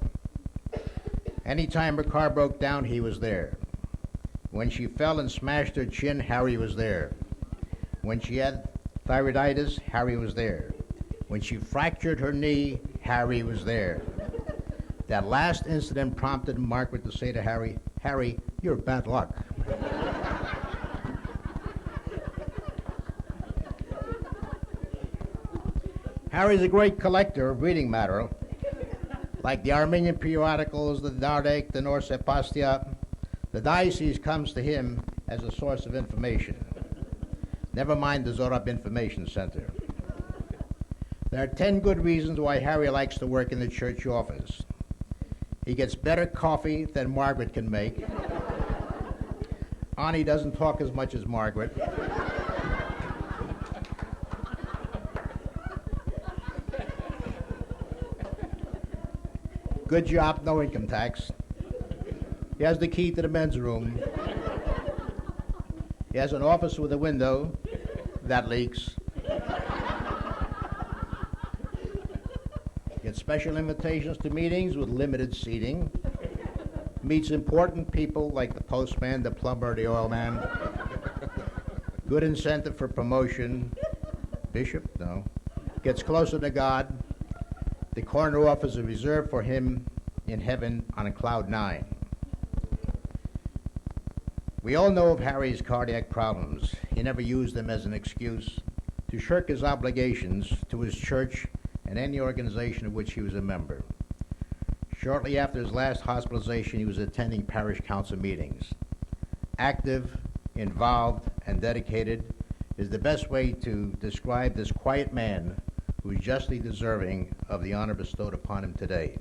Anytime her car broke down, he was there. When she fell and smashed her chin, Harry was there. When she had thyroiditis, Harry was there. When she fractured her knee, Harry was there. That last incident prompted Margaret to say to Harry, "Harry, you're bad luck." Harry's a great collector of reading matter, like the Armenian periodicals, the Dardek, the Norse Pastia. The diocese comes to him as a source of information. Never mind the Zorab Information Center. There are 10 good reasons why Harry likes to work in the church office. He gets better coffee than Margaret can make. Ani doesn't talk as much as Margaret. Good job, no income tax. He has the key to the men's room. He has an office with a window that leaks. Gets special invitations to meetings with limited seating. Meets important people like the postman, the plumber, the oil man. Good incentive for promotion. Bishop? No. Gets closer to God. The corner office is reserved for him in heaven on a cloud 9. We all know of Harry's cardiac problems. He never used them as an excuse to shirk his obligations to his church and any organization of which he was a member. Shortly after his last hospitalization, he was attending Parish Council meetings. Active, involved, and dedicated is the best way to describe this quiet man who is justly deserving of the honor bestowed upon him today.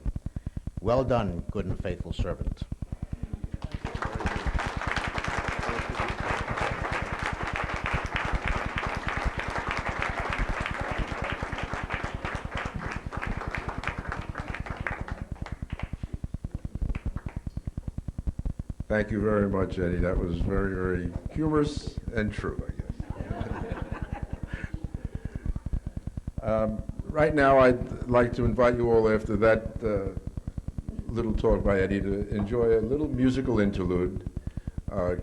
Well done, good and faithful servant. Thank you very much, Eddie. That was very, very humorous and true, I guess. Right now, I'd like to invite you all, after that little talk by Eddie, to enjoy a little musical interlude.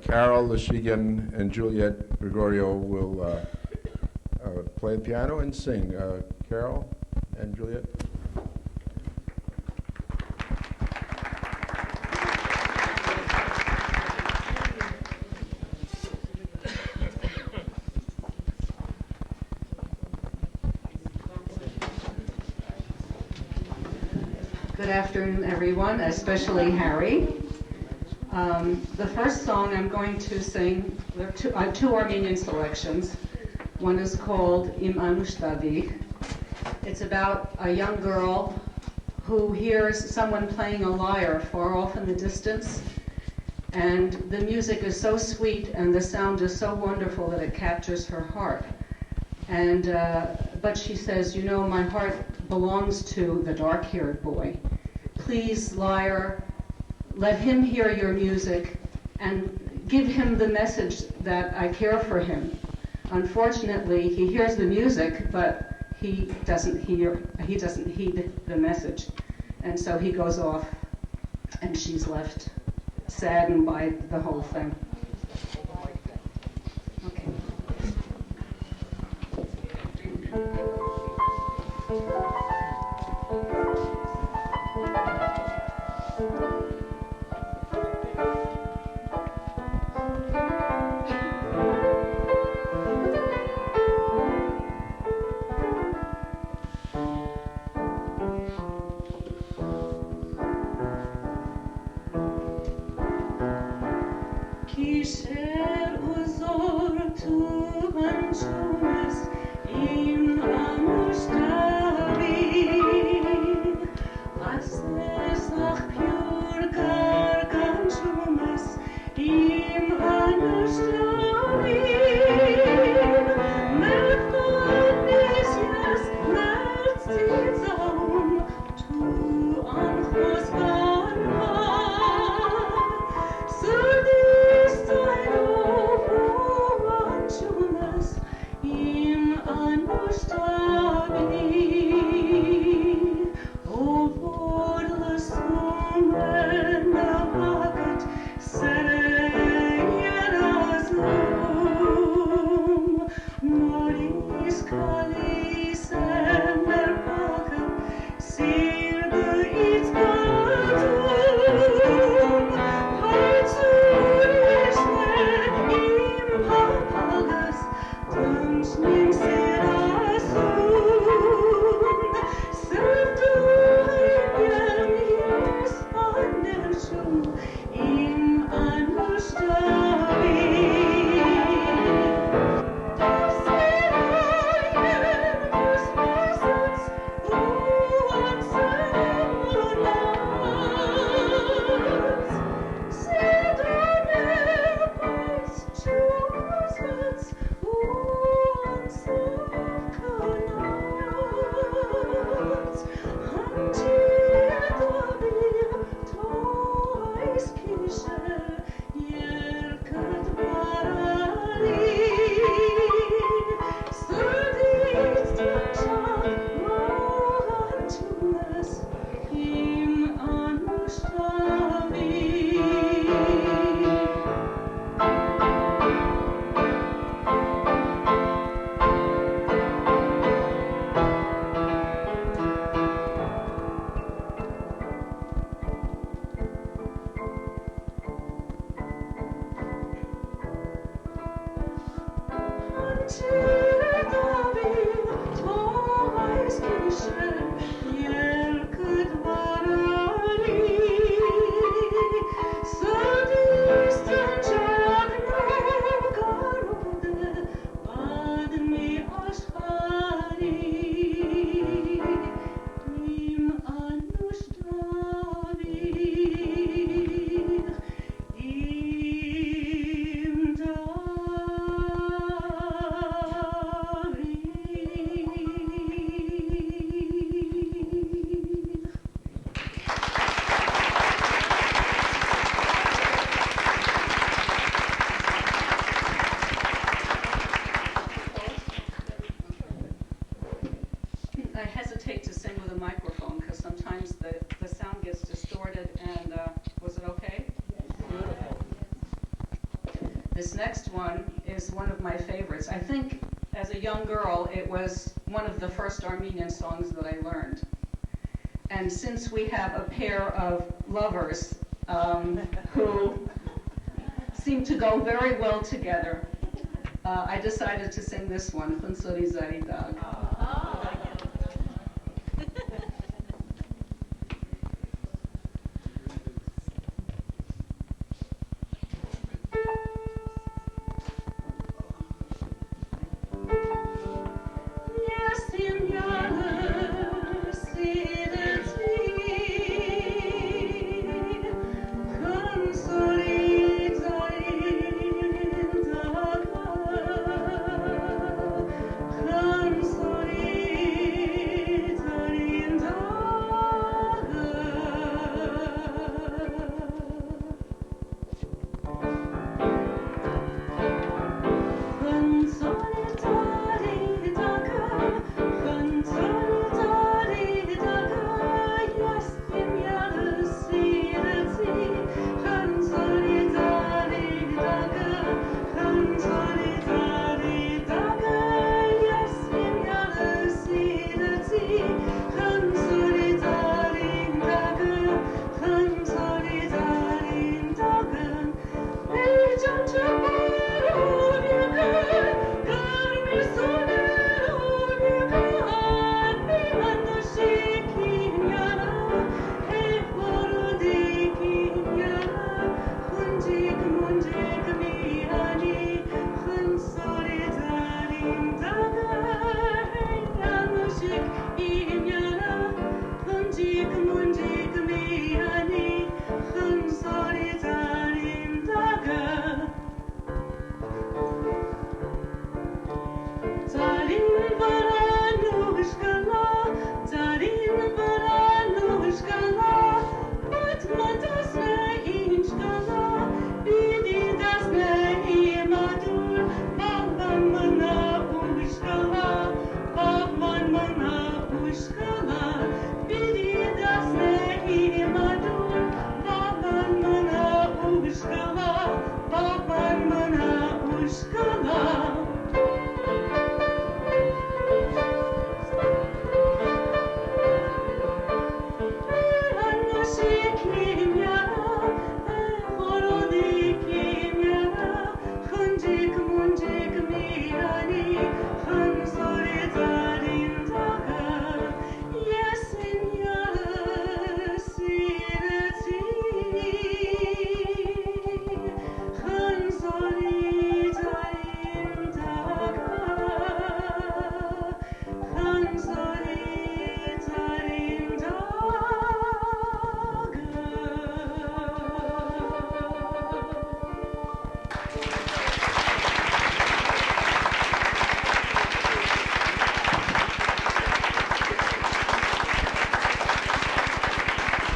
Carol, Lashigan, and Juliet Gregorio will play the piano and sing. Carol and Juliet. Good afternoon, everyone, especially Harry. The first song I'm going to sing, there are two Armenian selections. One is called Im Anushtadi. It's about a young girl who hears someone playing a lyre far off in the distance, and the music is so sweet and the sound is so wonderful that it captures her heart. And but she says, you know, my heart belongs to the dark-haired boy. Please, lyre, let him hear your music and give him the message that I care for him. Unfortunately, he hears the music, but he doesn't heed the message. And so he goes off, and she's left saddened by the whole thing. Okay. It's gets distorted. And was it okay? Beautiful. This next one is one of my favorites. I think as a young girl, it was one of the first Armenian songs that I learned. And since we have a pair of lovers who seem to go very well together, I decided to sing this one, Khunsori Zari Dag.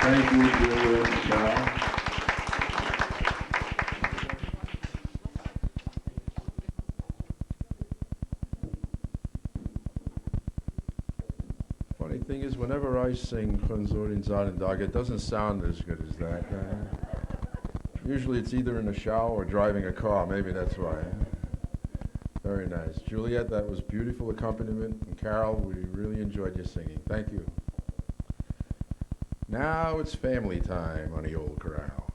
Thank you, Julia and Michelle. Funny thing is, whenever I sing Khunzorin Zarin Dag, it doesn't sound as good as that. Usually it's either in the shower or driving a car. Maybe that's why. Very nice. Juliet, that was beautiful accompaniment. And Carol, we really enjoyed your singing. Thank you. Now it's family time on the old corral.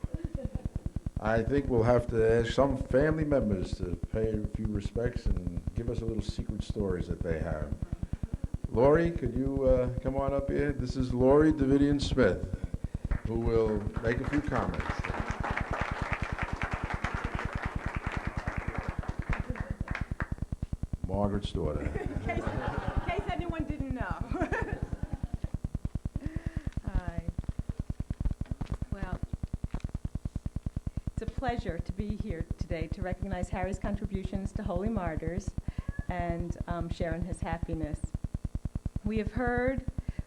I think we'll have to ask some family members to pay a few respects and give us a little secret stories that they have. Lori, could you come on up here? This is Lori Davidian Smith, who will make a few comments. Margaret's daughter. In case anyone didn't know. Hi. Well, it's a pleasure to be here today to recognize Harry's contributions to Holy Martyrs and share in his happiness. We have heard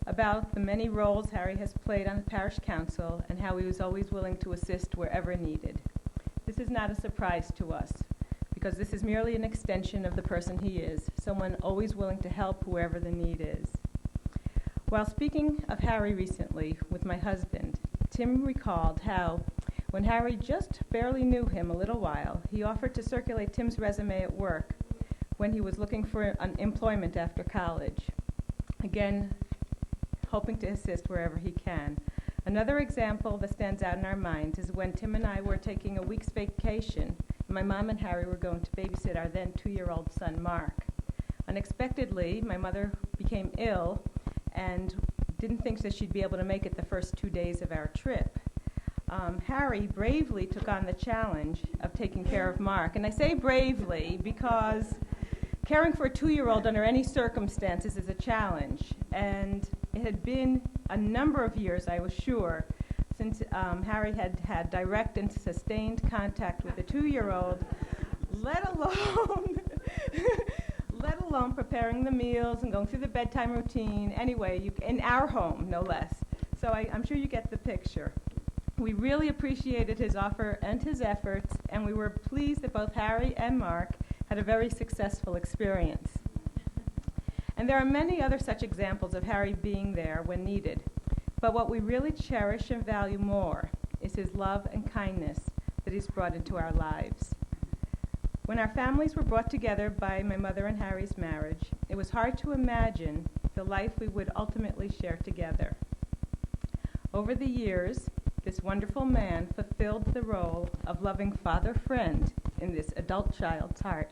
about the many roles Harry has played on the Parish Council and how he was always willing to assist wherever needed. This is not a surprise to us, because this is merely an extension of the person he is, someone always willing to help whoever the need is. While speaking of Harry recently with my husband, Tim recalled how, when Harry just barely knew him a little while, he offered to circulate Tim's resume at work when he was looking for employment after college. Again, hoping to assist wherever he can. Another example that stands out in our minds is when Tim and I were taking a week's vacation. My mom and Harry were going to babysit our then 2-year-old son, Mark. Unexpectedly, my mother became ill and didn't think that she'd be able to make it the first 2 days of our trip. Harry bravely took on the challenge of taking care of Mark. And I say bravely because caring for a 2-year-old under any circumstances is a challenge. And it had been a number of years, I was sure, since Harry had had direct and sustained contact with a 2-year-old, let alone preparing the meals and going through the bedtime routine. Anyway, in our home, no less. So I'm sure you get the picture. We really appreciated his offer and his efforts, and we were pleased that both Harry and Mark had a very successful experience. And there are many other such examples of Harry being there when needed. But what we really cherish and value more is his love and kindness that he's brought into our lives. When our families were brought together by my mother and Harry's marriage, it was hard to imagine the life we would ultimately share together. Over the years, this wonderful man fulfilled the role of loving father-friend in this adult child's heart.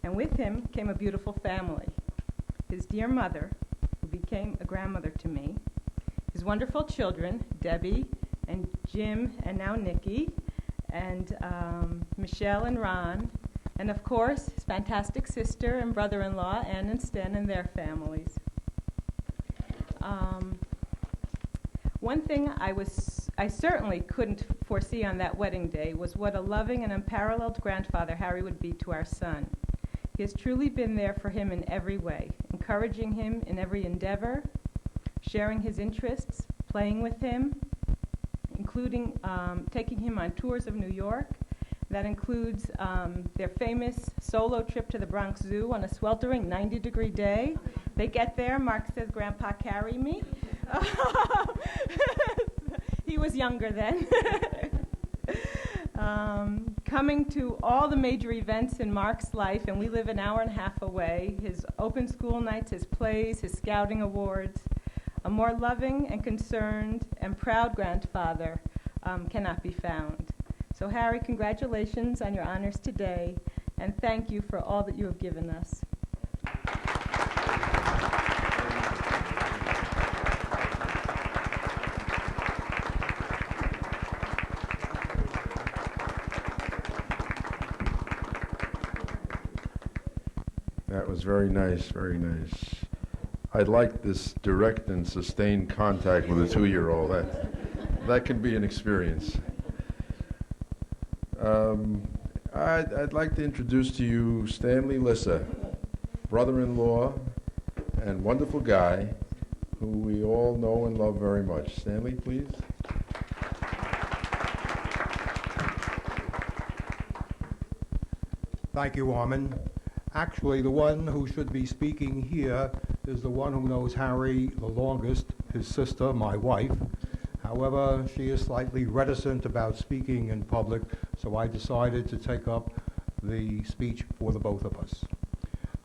And with him came a beautiful family. His dear mother, who became a grandmother to me, his wonderful children, Debbie and Jim and now Nikki, and Michelle and Ron, and of course his fantastic sister and brother-in-law, Ann and Sten, and their families. One thing I certainly couldn't foresee on that wedding day was what a loving and unparalleled grandfather Harry would be to our son. He has truly been there for him in every way, encouraging him in every endeavor, sharing his interests, playing with him, including taking him on tours of New York. That includes their famous solo trip to the Bronx Zoo on a sweltering 90-degree day. They get there, Mark says, "Grandpa, carry me." He was younger then. Coming to all the major events in Mark's life, and we live an hour and a half away, his open school nights, his plays, his scouting awards. A more loving and concerned and proud grandfather cannot be found. So Harry, congratulations on your honors today, and thank you for all that you have given us. That was very nice, very nice. I like this direct and sustained contact with a 2-year-old. That can be an experience. I'd like to introduce to you Stanley Lissa, brother-in-law and wonderful guy who we all know and love very much. Stanley, please. Thank you, Armin. Actually, the one who should be speaking here is the one who knows Harry the longest, his sister, my wife. However, she is slightly reticent about speaking in public, so I decided to take up the speech for the both of us.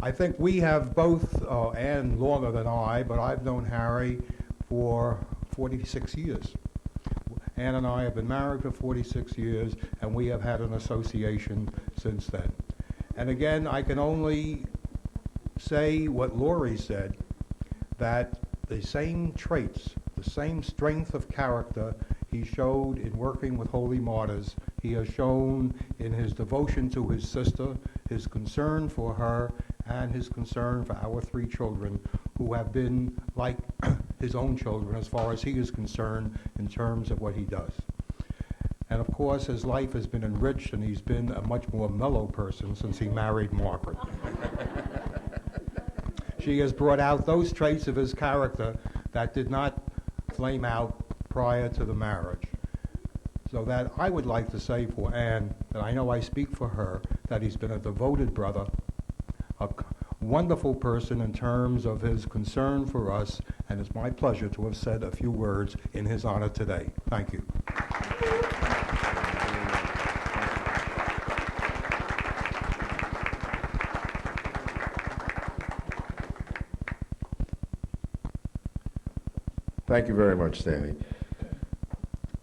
I think we have both, Ann longer than I, but I've known Harry for 46 years. Ann and I have been married for 46 years, and we have had an association since then. And again, I can only say what Laurie said, that the same traits, the same strength of character he showed in working with Holy Martyrs, he has shown in his devotion to his sister, his concern for her, and his concern for our 3 children, who have been like his own children as far as he is concerned in terms of what he does. And of course, his life has been enriched, and he's been a much more mellow person since he married Margaret. She has brought out those traits of his character that did not flame out prior to the marriage. So that I would like to say for Anne, that I know I speak for her, that he's been a devoted brother, wonderful person in terms of his concern for us, and it's my pleasure to have said a few words in his honor today. Thank you. Thank you very much, Stanley.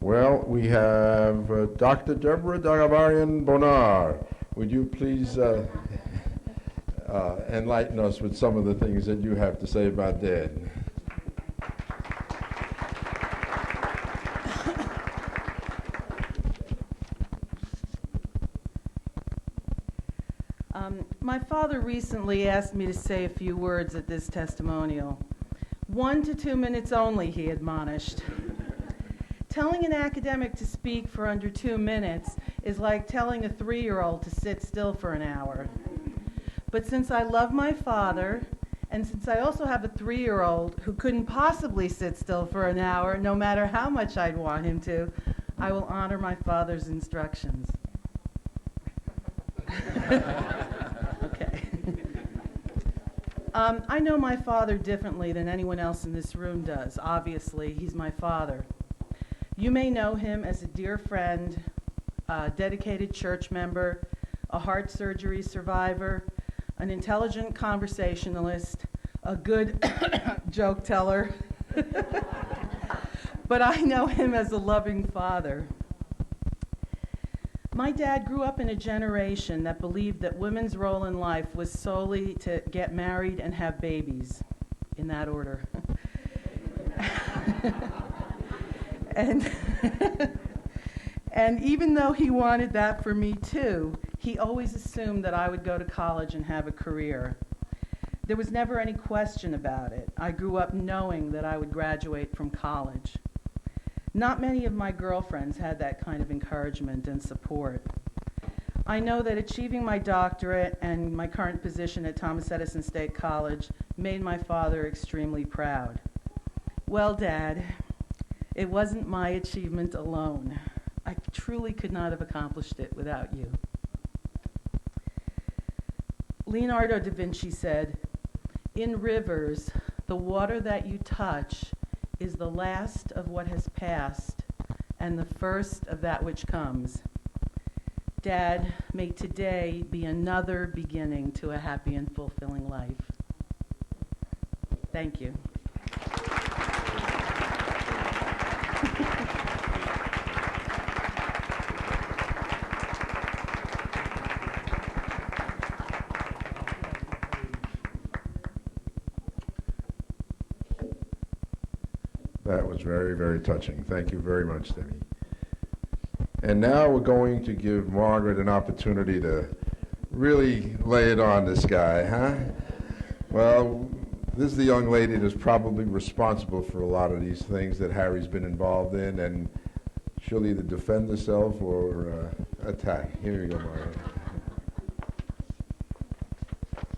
Well, we have Dr. Deborah Dagavarian Bonar. Would you please enlighten us with some of the things that you have to say about Dad? My father recently asked me to say a few words at this testimonial. 1 to 2 minutes only, he admonished. Telling an academic to speak for under 2 minutes is like telling a 3-year-old to sit still for an hour. But since I love my father, and since I also have a 3-year-old who couldn't possibly sit still for an hour, no matter how much I'd want him to, I will honor my father's instructions. Okay. I know my father differently than anyone else in this room does. Obviously, he's my father. You may know him as a dear friend, a dedicated church member, a heart surgery survivor, an intelligent conversationalist, a good joke teller. But I know him as a loving father. My dad grew up in a generation that believed that women's role in life was solely to get married and have babies, in that order. And even though he wanted that for me too, he always assumed that I would go to college and have a career. There was never any question about it. I grew up knowing that I would graduate from college. Not many of my girlfriends had that kind of encouragement and support. I know that achieving my doctorate and my current position at Thomas Edison State College made my father extremely proud. Well, Dad, it wasn't my achievement alone. I truly could not have accomplished it without you. Leonardo da Vinci said, "In rivers, the water that you touch is the last of what has passed and the first of that which comes." Dad, may today be another beginning to a happy and fulfilling life. Thank you. That was very, very touching. Thank you very much, Debbie. And now we're going to give Margaret an opportunity to really lay it on this guy, huh? Well, this is the young lady that's probably responsible for a lot of these things that Harry's been involved in, and she'll either defend herself or attack. Here you go, Margaret.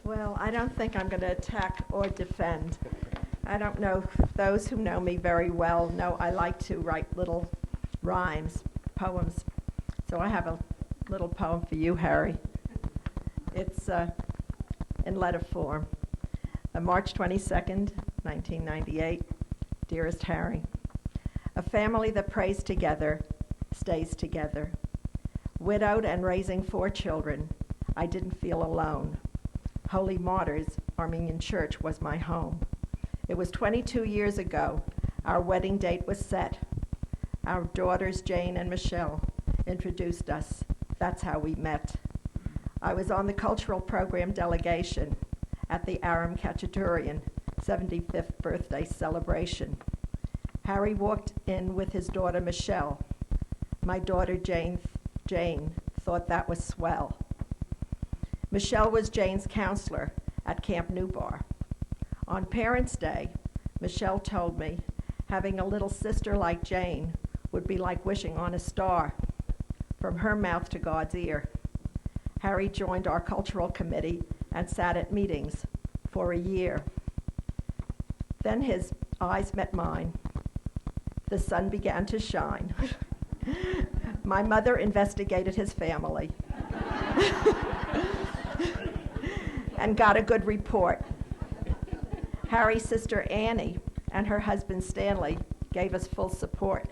Well, I don't think I'm going to attack or defend. I don't know, those who know me very well know I like to write little rhymes, poems. So I have a little poem for you, Harry. It's in letter form. March 22nd, 1998. Dearest Harry, a family that prays together stays together. Widowed and raising 4 children, I didn't feel alone. Holy Martyrs Armenian Church was my home. It was 22 years ago. Our wedding date was set. Our daughters, Jane and Michelle, introduced us. That's how we met. I was on the cultural program delegation at the Aram Khachaturian 75th birthday celebration. Harry walked in with his daughter, Michelle. My daughter, Jane, thought that was swell. Michelle was Jane's counselor at Camp Newbar. On Parents' Day, Michelle told me having a little sister like Jane would be like wishing on a star, from her mouth to God's ear. Harry joined our cultural committee and sat at meetings for a year. Then his eyes met mine. The sun began to shine. My mother investigated his family. and got a good report. Harry's sister Annie and her husband Stanley gave us full support.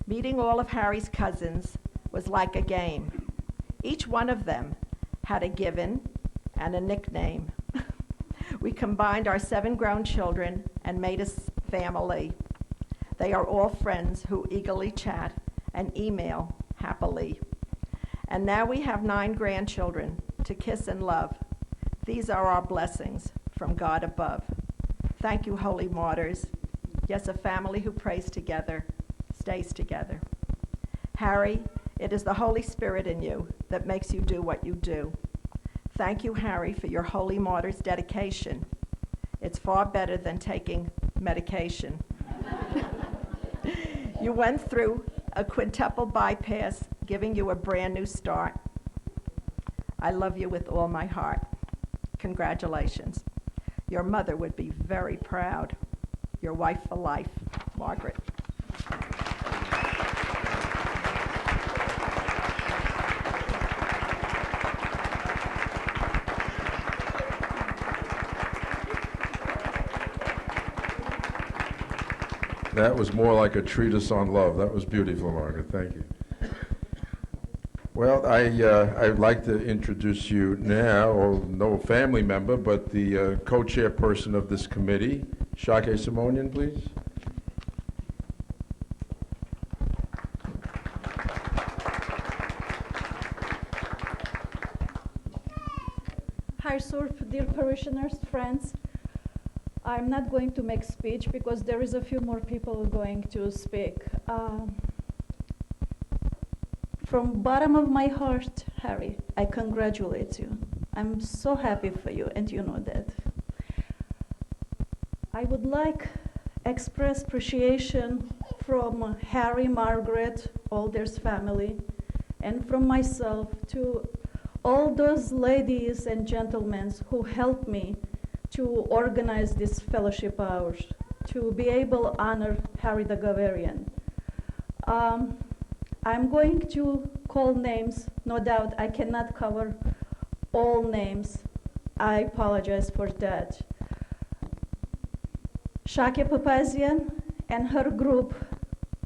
Meeting all of Harry's cousins was like a game. Each one of them had a given and a nickname. We combined our 7 grown children and made a family. They are all friends who eagerly chat and email happily. And now we have 9 grandchildren to kiss and love. These are our blessings from God above. Thank you, Holy Martyrs. Yes, a family who prays together stays together. Harry, it is the Holy Spirit in you that makes you do what you do. Thank you, Harry, for your Holy Martyrs dedication. It's far better than taking medication. You went through a quintuple bypass, giving you a brand new start. I love you with all my heart. Congratulations. Your mother would be very proud. Your wife for life, Margaret. That was more like a treatise on love. That was beautiful, Margaret. Thank you. Well, I'd like to introduce you now, or no family member, but the co-chairperson of this committee, Shake Simonian, please. Hi, sir, dear parishioners, friends. I'm not going to make speech because there is a few more people going to speak. From bottom of my heart, Harry, I congratulate you. I'm so happy for you, and you know that. I would like express appreciation from Harry, Margaret, all their family, and from myself to all those ladies and gentlemen who helped me to organize this fellowship hours, to be able to honor Harry Dagavarian. I'm going to call names. No doubt I cannot cover all names. I apologize for that. Shake Papazian and her group,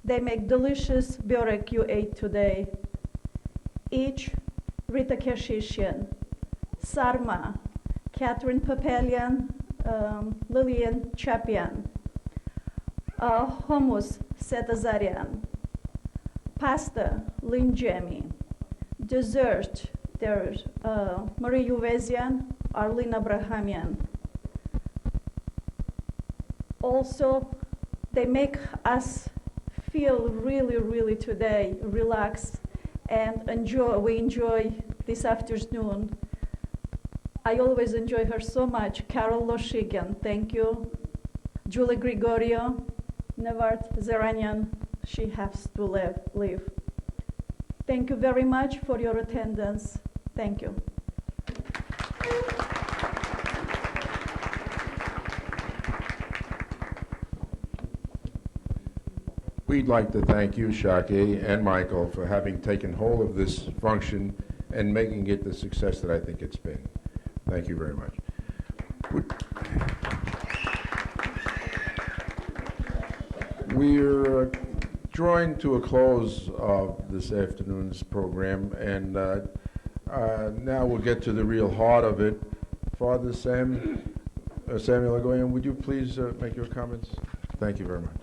they make delicious burek you ate today. Each Rita Keshishian, Sarma, Catherine Papelian, Lillian Chapian, Hummus Setazarian, pasta Lynn Jemmy, dessert there's Marie Uvezian, Arlene Abrahamian. Also, they make us feel really, really today relaxed and we enjoy this afternoon. I always enjoy her so much. Carol Loshigan, thank you. Julie Gregorio, Nevart Zeranyan, she has to leave. Thank you very much for your attendance. Thank you. We'd like to thank you, Shake, and Michael, for having taken hold of this function and making it the success that I think it's been. Thank you very much. We're drawing to a close of this afternoon's program, and now we'll get to the real heart of it. Father Samuel Agoyan, would you please make your comments? Thank you very much.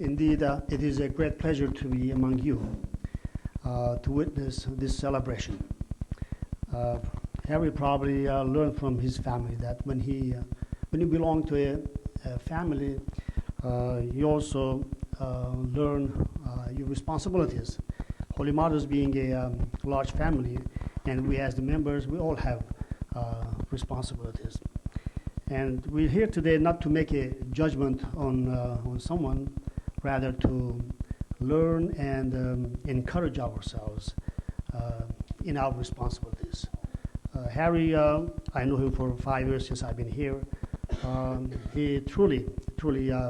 Indeed, it is a great pleasure to be among you to witness this celebration. Harry probably learned from his family that when you belong to a family, you also learn your responsibilities. Holy Martyrs being a large family, and we as the members, we all have responsibilities. And we're here today not to make a judgment on someone, rather to learn and encourage ourselves in our responsibilities. Harry, I know him for 5 years since I've been here. he truly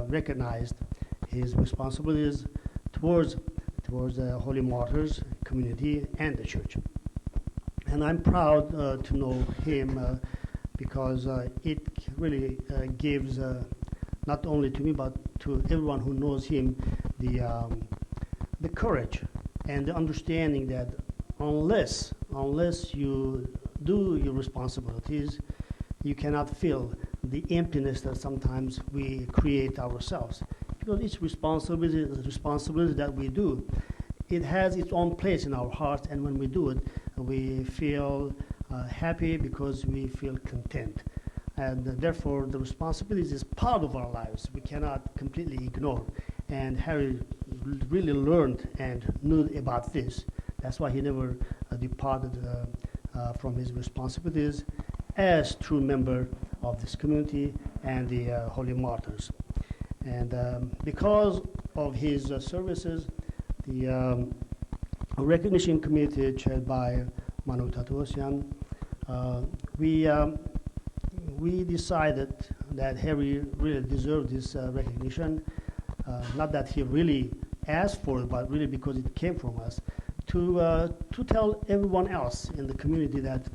recognized his responsibilities towards the Holy Martyrs community and the church. And I'm proud to know him because it really gives not only to me but to everyone who knows him the courage and the understanding that unless you do your responsibilities, you cannot fill the emptiness that sometimes we create ourselves. Because each responsibility that we do, it has its own place in our hearts, and when we do it, we feel happy because we feel content. And therefore, the responsibility is part of our lives. We cannot completely ignore. And Harry really learned and knew about this. That's why he never departed from his responsibilities as true member of this community and the Holy Martyrs. And because of his services, the recognition committee chaired by Manu Tatosian, we decided that Harry really deserved this recognition. Not that he really asked for it, but really because it came from us, to tell everyone else in the community that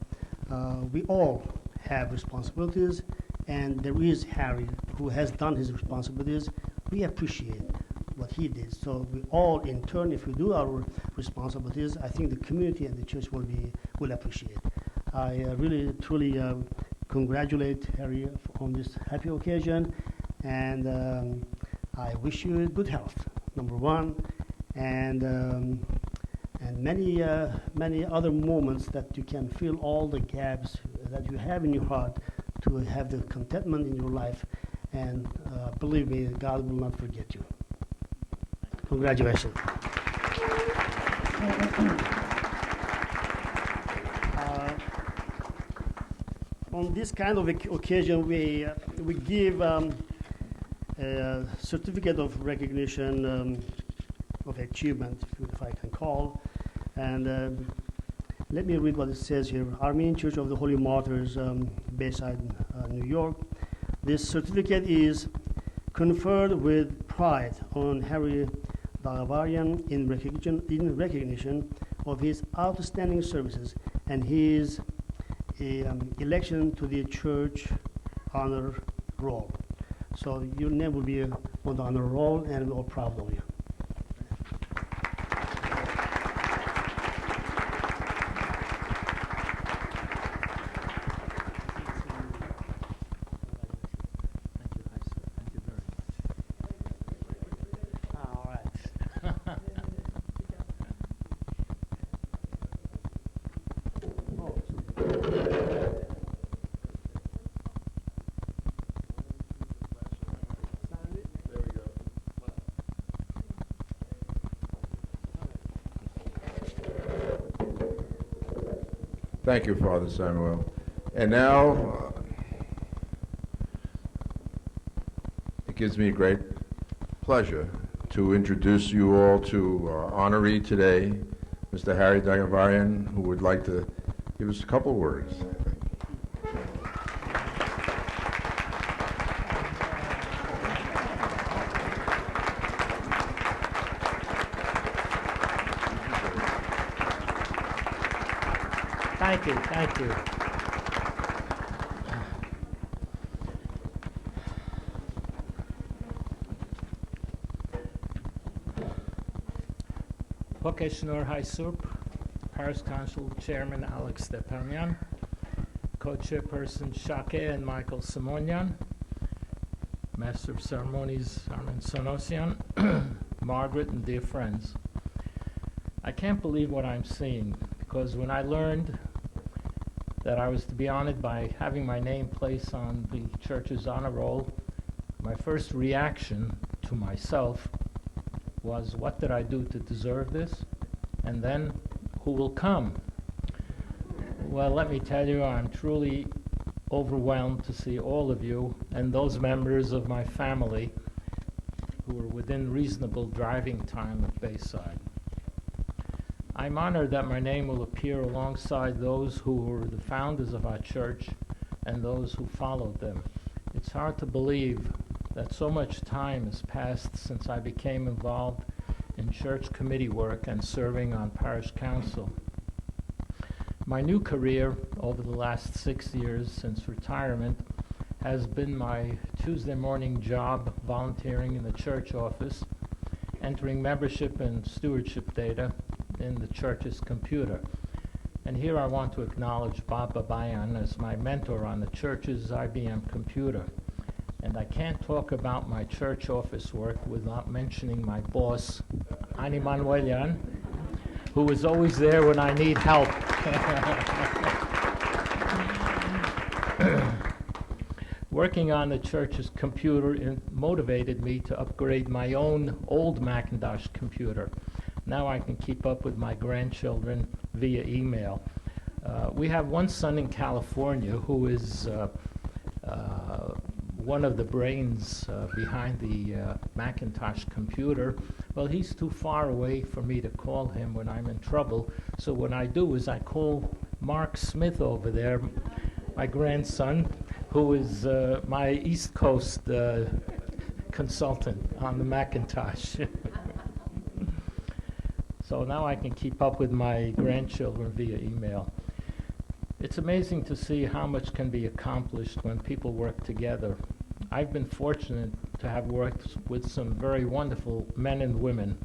we all have responsibilities, and there is Harry who has done his responsibilities. We appreciate what he did. So we all, in turn, if we do our responsibilities, I think the community and the church will appreciate. I really, truly congratulate Harry on this happy occasion, and I wish you good health, number one, and many other moments that you can fill all the gaps that you have in your heart to have the contentment in your life, and believe me, God will not forget you. Congratulations. On this kind of occasion, we give a certificate of recognition of achievement, if I can call, and let me read what it says here. Armenian Church of the Holy Martyrs, Bayside, New York. This certificate is conferred with pride on Harry Dagavarian in recognition of his outstanding services and his election to the church honor roll. So your name will be on the honor roll, and we're all proud of you. Thank you, Father Samuel. And now, it gives me great pleasure to introduce you all to our honoree today, Mr. Harry Dagavarian, who would like to give us a couple words. Thank you, thank you. Hokeshnor Haisup, Parish Council Chairman Alex Stepanian, Co-Chairperson Shake and Michael Simonian, Master of Ceremonies Armin Sonosian, Margaret and dear friends. I can't believe what I'm seeing, because when I learned that I was to be honored by having my name placed on the church's honor roll, my first reaction to myself was, what did I do to deserve this? And then, who will come? Well, let me tell you, I'm truly overwhelmed to see all of you and those members of my family who are within reasonable driving time of Bayside. I'm honored that my name will appear alongside those who were the founders of our church and those who followed them It's hard to believe that so much time has passed since I became involved in church committee work and serving on Parish Council. My new career over the last 6 years since retirement has been my Tuesday morning job volunteering in the church office, entering membership and stewardship data in the church's computer. And here I want to acknowledge Bob Babayan as my mentor on the church's IBM computer. And I can't talk about my church office work without mentioning my boss, Ani Manuelian, who is always there when I need help. Working on the church's computer motivated me to upgrade my own old Macintosh computer. Now I can keep up with my grandchildren via email. We have one son in California who is one of the brains behind the Macintosh computer. Well, he's too far away for me to call him when I'm in trouble. So what I do is I call Mark Smith over there, my grandson, who is my East Coast consultant on the Macintosh. So now I can keep up with my grandchildren via email. It's amazing to see how much can be accomplished when people work together. I've been fortunate to have worked with some very wonderful men and women,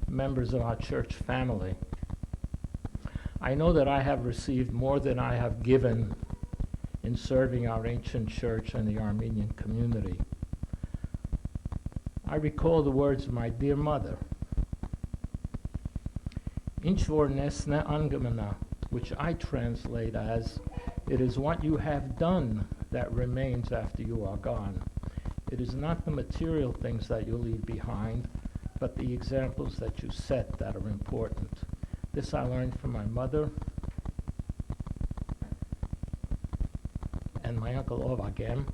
members of our church family. I know that I have received more than I have given in serving our ancient church and the Armenian community. I recall the words of my dear mother, "Inch vor nesne angemana," which I translate as, "It is what you have done that remains after you are gone. It is not the material things that you leave behind, but the examples that you set that are important." This I learned from my mother and my uncle Ovagem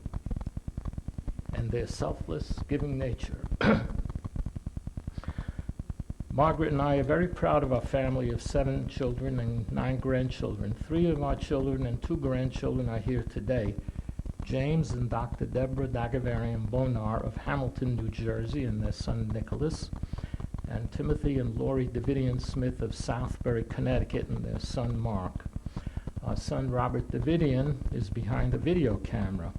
and their selfless, giving nature. Margaret and I are very proud of our family of 7 children and 9 grandchildren. 3 of our children and 2 grandchildren are here today. James and Dr. Deborah Dagavarian Bonar of Hamilton, New Jersey, and their son Nicholas, and Timothy and Lori Davidian Smith of Southbury, Connecticut, and their son Mark. Our son Robert Davidian is behind the video camera.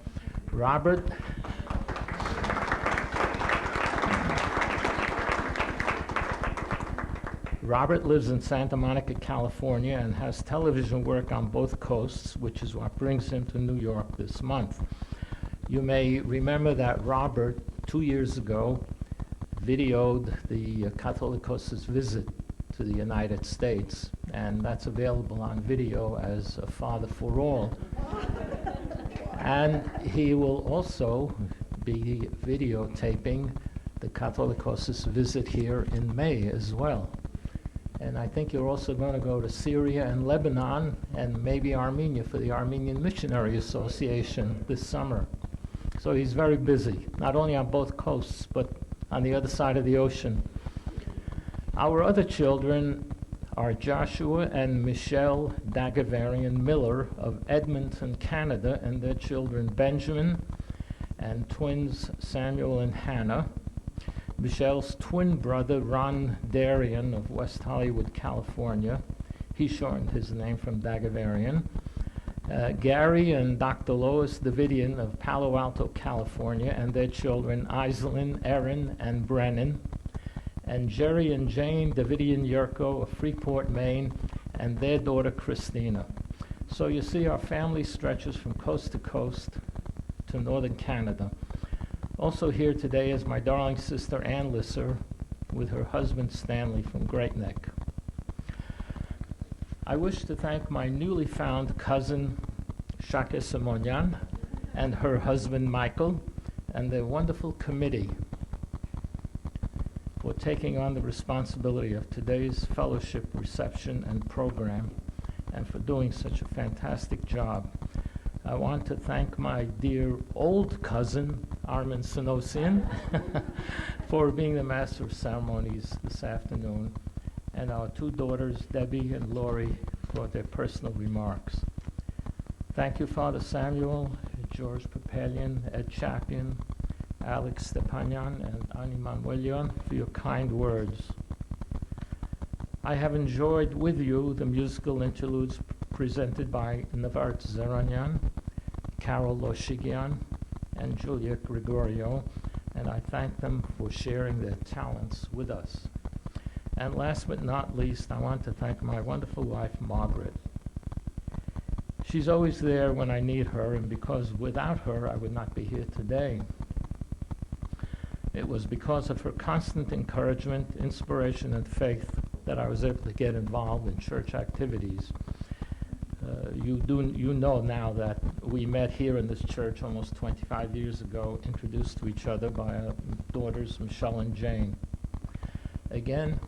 Robert lives in Santa Monica, California, and has television work on both coasts, which is what brings him to New York this month. You may remember that Robert, 2 years ago, videoed the Catholicos' visit to the United States, and that's available on video as a Father for All. And he will also be videotaping the Catholicos' visit here in May as well. And I think you're also going to go to Syria and Lebanon and maybe Armenia for the Armenian Missionary Association this summer. So he's very busy, not only on both coasts, but on the other side of the ocean. Our other children are Joshua and Michelle Dagavarian Miller of Edmonton, Canada, and their children Benjamin and twins Samuel and Hannah. Michelle's twin brother, Ron Darian of West Hollywood, California. He shortened his name from Dagavarian. Gary and Dr. Lois Davidian of Palo Alto, California, and their children, Iselin, Erin, and Brennan. And Jerry and Jane Davidian Yurko of Freeport, Maine, and their daughter, Christina. So you see, our family stretches from coast to coast to northern Canada. Also here today is my darling sister Ann Lisser with her husband Stanley from Great Neck. I wish to thank my newly found cousin Shaka Simonyan and her husband Michael and their wonderful committee for taking on the responsibility of today's fellowship reception and program and for doing such a fantastic job. I want to thank my dear old cousin, Armin Sinosian, for being the master of ceremonies this afternoon, and our 2 daughters, Debbie and Lori, for their personal remarks. Thank you, Father Samuel, George Papelian, Ed Chapin, Alex Stepanyan, and Ani Manuelian for your kind words. I have enjoyed with you the musical interludes presented by Navart Zeranyan, Carol Loshigian, and Julia Gregorio, and I thank them for sharing their talents with us. And last but not least, I want to thank my wonderful wife, Margaret. She's always there when I need her, and because without her, I would not be here today. It was because of her constant encouragement, inspiration, and faith that I was able to get involved in church activities. You know now that we met here in this church almost 25 years ago, introduced to each other by our daughters, Michelle and Jane. Again,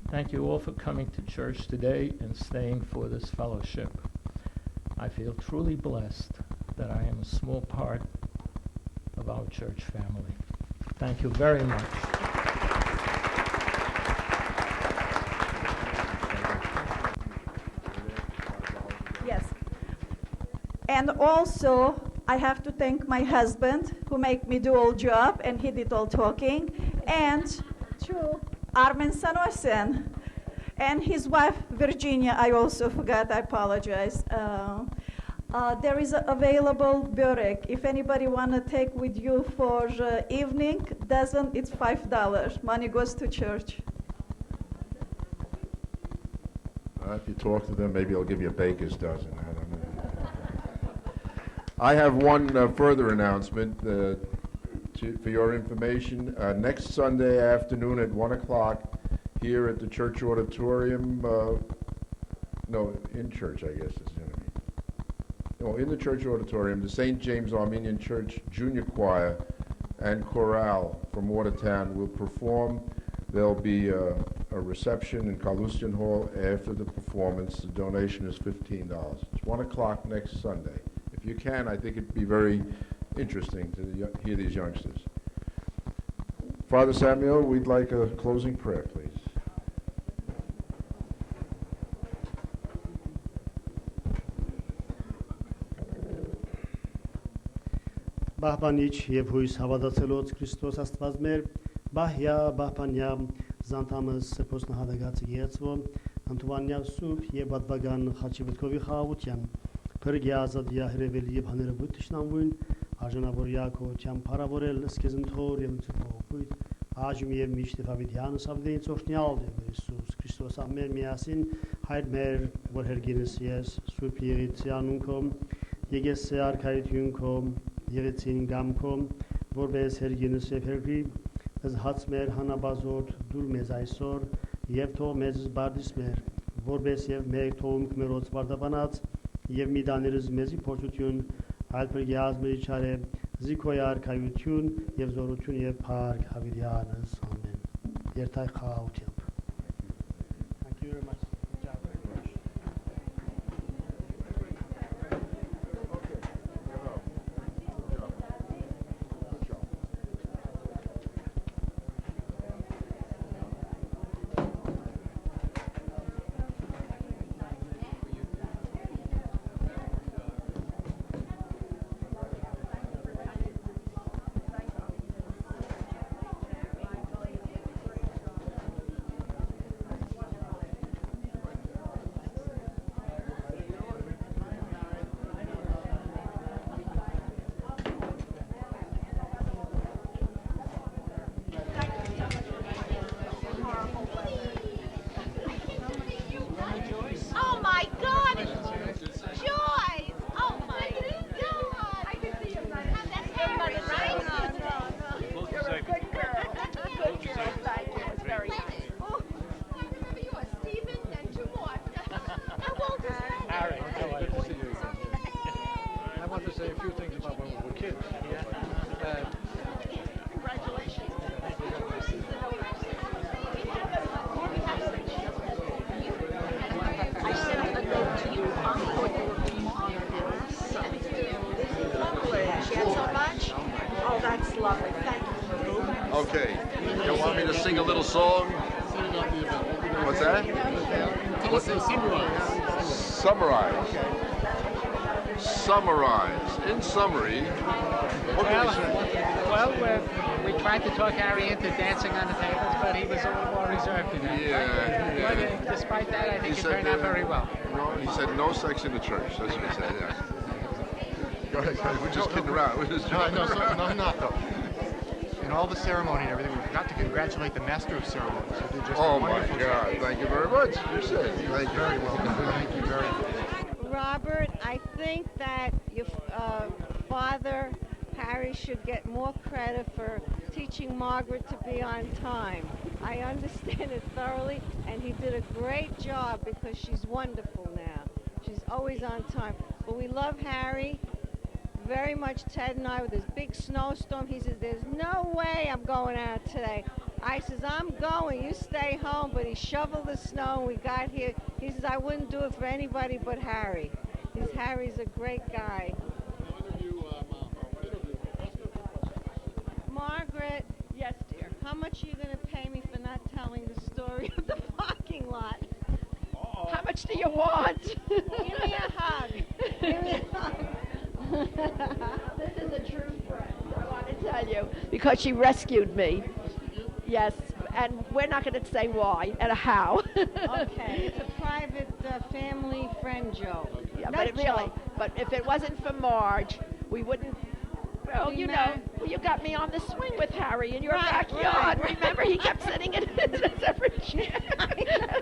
thank you all for coming to church today and staying for this fellowship. I feel truly blessed that I am a small part of our church family. Thank you very much. Yes. And also, I have to thank my husband who make me do all job, and he did all talking, and to Armen Sanosen and his wife Virginia. I also forgot. I apologize. There is available burek. If anybody want to take with you for evening, it's $5. Money goes to church. If you talk to them, maybe they'll give you a baker's dozen. I don't know. I have one further announcement for your information. Next Sunday afternoon at 1 o'clock here at the church auditorium, in church, I guess is going to be. No, in the church auditorium, the St. James Armenian Church Junior Choir and Chorale from Watertown will perform. There'll be a reception in Kalustian Hall after the performance. The donation is $15. It's 1 o'clock next Sunday. If you can, I think it'd be very interesting to hear these youngsters. Father Samuel, we'd like a closing prayer, please. Բահբանիչ եւ հույս հավատացելոց Քրիստոս Աստված մեր, բահյա, բահբանյա, զանտամս սեպոսնահադագացի գեցվո, անտուանյալ սուպ եւ բադվագան խաչիվտկովի խաղաղության, փրգի ազատ յահրևել եւ հանրավույթ տշնամույն, արժանավոր Յակոբյան փարավորել սկեզնթոր եւ ծուփոյt, աջմ եւ միշտ հավիդյանս ավդեին ծոշնյալ եւ Հիսուս Քրիստոս ամեն միասին հայր մեր, որ հերգինս ես, սուպ եղիցյանունքոմ, եկեսե արքայությունքոմ, Եղեցին գամքոմ, որպես հերգինս և հերգրի, հաց մեր հանաբազոտ դուր մեզ այսօր, և թող մեզ զբարդիս մեր, որպես և մեկ թողումք մերոց վարդաբանած, և մի դաներս մեզի փորձություն, այլ պրգյազ մեր իչար է, զիքոյ արքայություն և զորություն և պարկ հավիրյանս, ամեն, երթայ խաղաղությամբ։ Thank you very much. Okay, you want me to sing a little song? What's that? Summarize. Summarize. summarize, in summary, what can we say? Well, we tried to talk Harry into dancing on the tables, but he was a little more reserved in that. Yeah. But despite that, I think it turned out very well. No, he said no sex in the church. That's what he said. Yeah. Go ahead, guys. We're just kidding around. We're just no, not though. In all the ceremony and everything, we forgot to congratulate the master of ceremonies, who did just a wonderful job. Thank you very much. You said. Thank you very welcome. Thank you very much. Robert, I think that your father, Harry, should get more credit for teaching Margaret to be on time. I understand it thoroughly, and he did a great job because she's wonderful now. She's always on time. But we love Harry very much. Ted and I, with this big snowstorm, he says, there's no way I'm going out today. I says, I'm going, you stay home. But he shoveled the snow and we got here. He says, I wouldn't do it for anybody but Harry. Harry's a great guy. Margaret. Yes, dear. How much are you going to pay me for not telling the story of the parking lot? How much do you want? Give me a hug. Give me a hug. This is a true friend, I want to tell you, because she rescued me. Yes, and we're not going to say why and how. Okay, it's a private family friend joke. Yeah, but if it wasn't for Marge, we wouldn't. Well, you know, you got me on the swing with Harry in your backyard. Right. Remember, he kept sitting in his every chair.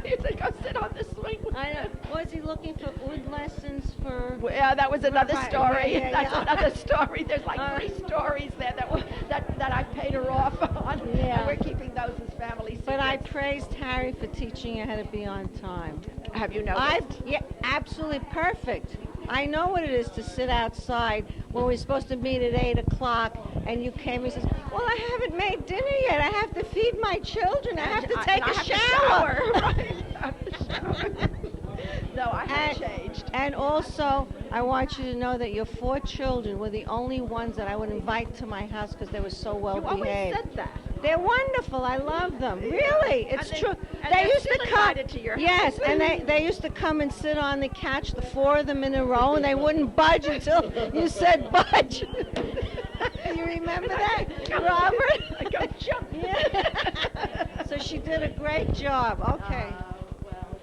He said, go sit on the swing. I know. Was he looking for oud lessons for... Well, yeah, that was another story. Yeah, That's another story. There's like 3 stories there that I paid her off on. Yeah. And we're keeping those as family secrets. But I praised Harry for teaching you how to be on time. Have you noticed? Yeah, absolutely perfect. I know what it is to sit outside when we're supposed to meet at 8 o'clock, and you came and says, well, I haven't made dinner yet. I have to feed my children. I have to take a shower. No, I haven't changed. And also, I want you to know that your 4 children were the only ones that I would invite to my house because they were so well behaved. You always said that. They're wonderful. I love them. Really, it's true. They used to come to your yes, house. and they used to come and sit on the couch, the 4 of them in a row, and they wouldn't budge until you said budge. You remember that, Robert? I go jump. Yeah. So she did a great job. Okay.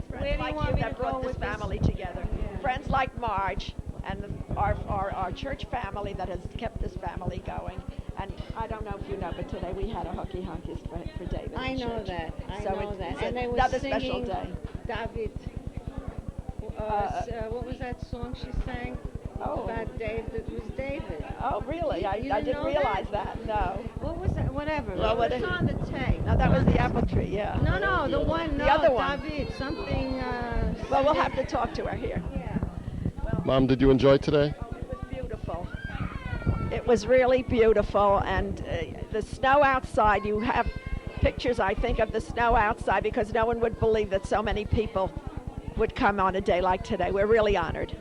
Friends like you that brought this family together. Yeah. Friends like Marge and our church family that has kept this family going. And I don't know if you know, but today we had a hooky hunkies for David. I know church. that. I so know that. It's and they were another singing special day. David. What was that song she sang? About David. It was David. Oh, really? I didn't realize that. No. What was that? Whatever. Well, it was on the tape. No, that was the apple tree. Yeah. No, the other one. David. Something. Well, we'll have to talk to her here. Yeah. Well, Mom, did you enjoy today? It was beautiful. It was really beautiful, and the snow outside. You have pictures, I think, of the snow outside because no one would believe that so many people would come on a day like today. We're really honored.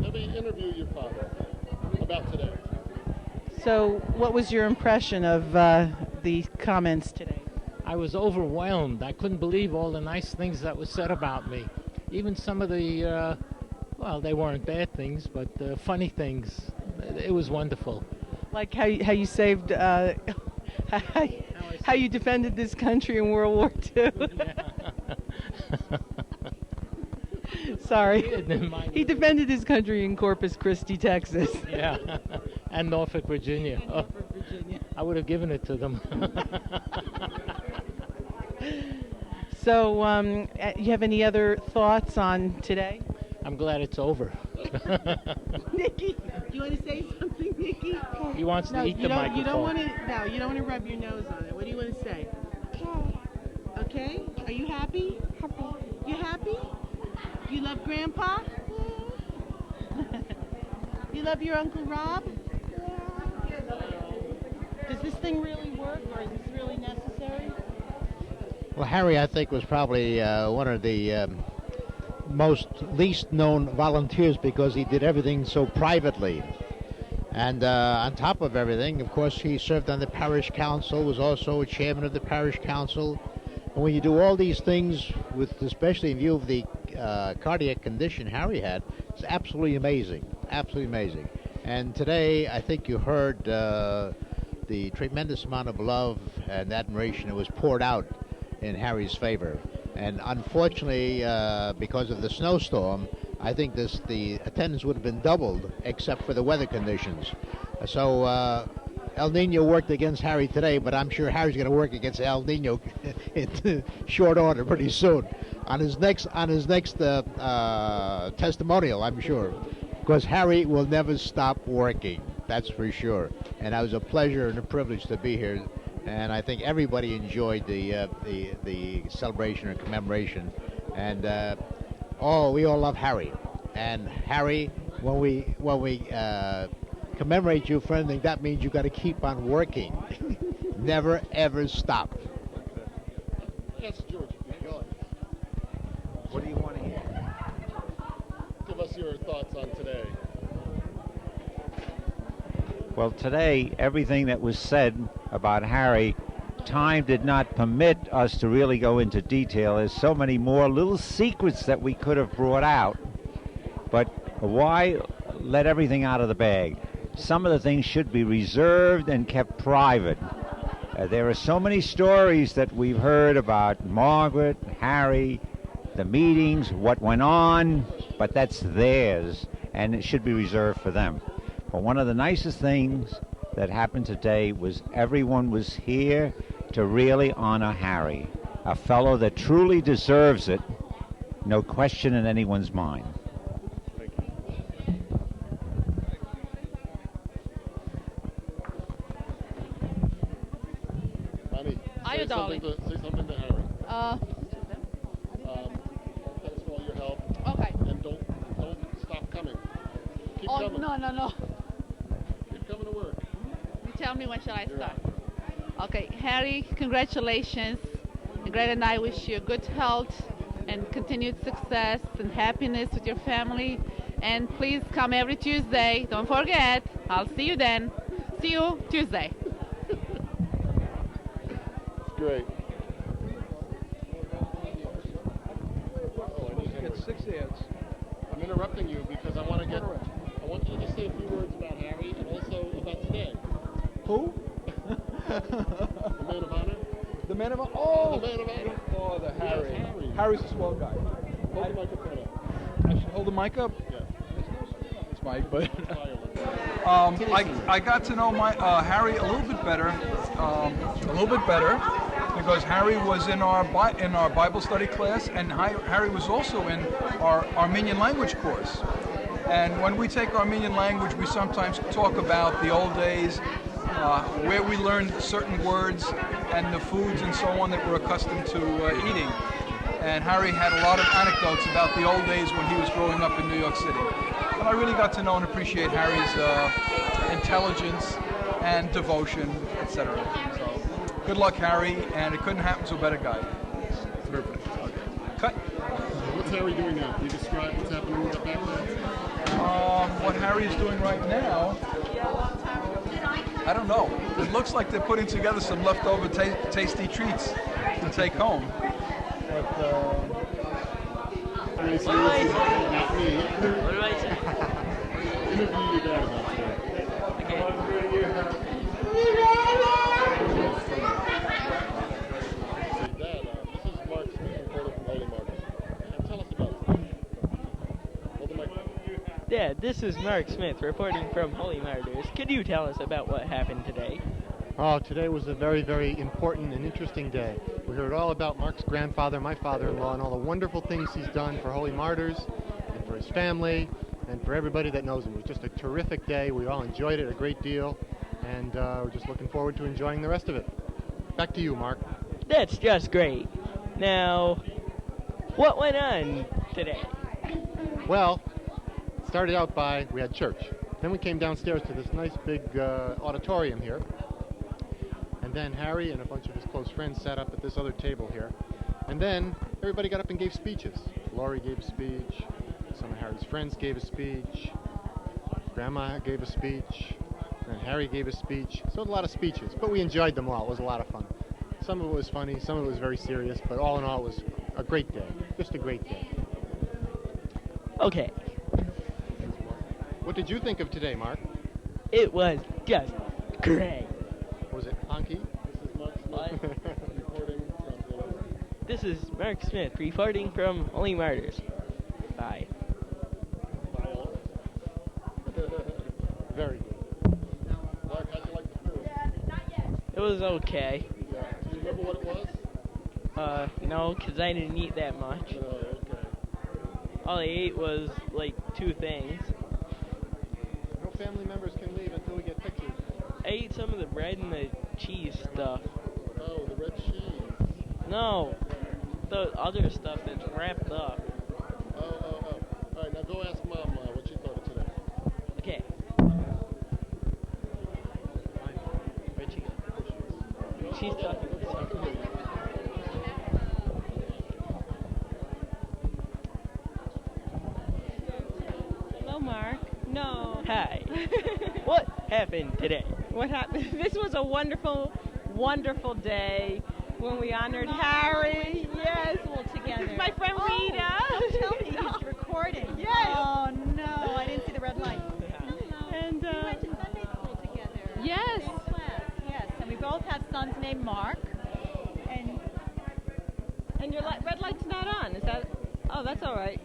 Let me interview your father about today. So, what was your impression of the comments today? I was overwhelmed. I couldn't believe all the nice things that were said about me. Even some of the, well, they weren't bad things, but funny things. It was wonderful. Like how you saved, how you defended this country in World War II. Sorry. He defended his country in Corpus Christi, Texas. Yeah, and Norfolk, Virginia. I would have given it to them. So, you have any other thoughts on today? I'm glad it's over. Nikki, you want to say something, Nikki? He wants to eat the microphone. You don't want to. No, you don't want to rub your nose on it. What do you want to say? Okay. Are you happy? Happy. You happy? You love Grandpa? You love your Uncle Rob? Does this thing really work, or is this really necessary? Well, Harry, I think, was probably one of the least known volunteers because he did everything so privately. And on top of everything, of course, he served on the Parish Council, was also a chairman of the Parish Council, And when you do all these things, with especially in view of the cardiac condition Harry had, it's absolutely amazing. Absolutely amazing. And today, I think you heard the tremendous amount of love and admiration that was poured out in Harry's favor. And unfortunately, because of the snowstorm, I think the attendance would have been doubled, except for the weather conditions. So El Nino worked against Harry today, but I'm sure Harry's going to work against El Nino in short order pretty soon on his next testimonial, I'm sure, because Harry will never stop working. That's for sure. And it was a pleasure and a privilege to be here. And I think everybody enjoyed the celebration or commemoration. And we all love Harry. And Harry, when we commemorate you for anything, that means you got to keep on working. Never ever stop. Yes, George, go. What do you want to hear? Give us your thoughts on today. Well, today, everything that was said about Harry, time did not permit us to really go into detail. There's so many more little secrets that we could have brought out. But why let everything out of the bag? Some of the things should be reserved and kept private. There are so many stories that we've heard about Margaret, Harry, the meetings, what went on, but that's theirs, and it should be reserved for them. But one of the nicest things that happened today was everyone was here to really honor Harry, a fellow that truly deserves it, no question in anyone's mind. Say something to Harry. Thanks for all your help. Okay. And don't stop coming. Keep coming. No. Keep coming to work. You tell me when shall I start. Okay, Harry, congratulations. And Greta and I wish you good health and continued success and happiness with your family. And please come every Tuesday. Don't forget. I'll see you then. See you Tuesday. Great. Get 6 ads. I'm interrupting you because I want you to say a few words about Harry and also about today. Who? The man of honor? The man of honor? Oh! The man of honor. Oh, the Harry. Yes, Harry. Harry's a swell guy. Hold the microphone up. I should hold the mic up? Yeah. It's mic, but... I got to know Harry a little bit better. Because Harry was in our Bible study class, and Harry was also in our Armenian language course. And when we take Armenian language, we sometimes talk about the old days, where we learned certain words and the foods and so on that we're accustomed to eating. And Harry had a lot of anecdotes about the old days when he was growing up in New York City. And I really got to know and appreciate Harry's intelligence and devotion, etc. So, good luck, Harry, and it couldn't happen to a better guy. Perfect. Okay. Cut. What's Harry doing now? Can you describe what's happening back there? What Harry is doing right now, I don't know. It looks like they're putting together some leftover tasty treats to take home. But, Not me. Interview your dad about today. Dad, this is Mark Smith, reporter from Holy Martyrs. Tell us about it. Hold the microphone. Dad, this is Mark Smith reporting from Holy Martyrs. Could you tell us about what happened today? Oh, today was a very, very important and interesting day. We heard all about Mark's grandfather, my father-in-law, and all the wonderful things he's done for Holy Martyrs and for his family and for everybody that knows him. It was just a terrific day. We all enjoyed it a great deal, and we're just looking forward to enjoying the rest of it. Back to you, Mark. That's just great. Now, what went on today? Well, it started out by, we had church. Then we came downstairs to this nice big auditorium here. And then Harry and a bunch of his close friends sat up at this other table here. And then everybody got up and gave speeches. Laurie gave a speech. Some of Harry's friends gave a speech. Grandma gave a speech. And Harry gave a speech. So a lot of speeches. But we enjoyed them all. It was a lot of fun. Some of it was funny, some of it was very serious, but all in all, it was a great day. Just a great day. Okay. What did you think of today, Mark? It was just great. Was it honky? This is Mark Smith reporting from Holy Martyrs. Bye. Very good. Mark, how'd you like the food? It was okay. Yeah. Do you remember what it was? No, because I didn't eat that much. Oh, okay. All I ate was like 2 things. No family members can leave until we get pictures. I ate some of the bread and the cheese stuff. Oh, the red cheese. No, the other stuff that's wrapped up. Oh. All right, now go ask Mom what she thought of today. Okay. Where'd she go? She's talking to something. Hello, Mark. No. Hi. What happened today? What happened? This was a wonderful, wonderful day when we honored Harry. Yes. School together. This is my friend Rita. Don't tell me he's recording. Yes. Oh no, I didn't see the red light. And we went to Sunday school together. Yes. Same class. Yes, and we both have sons named Mark. And your red light's not on. Is that? Oh, that's all right.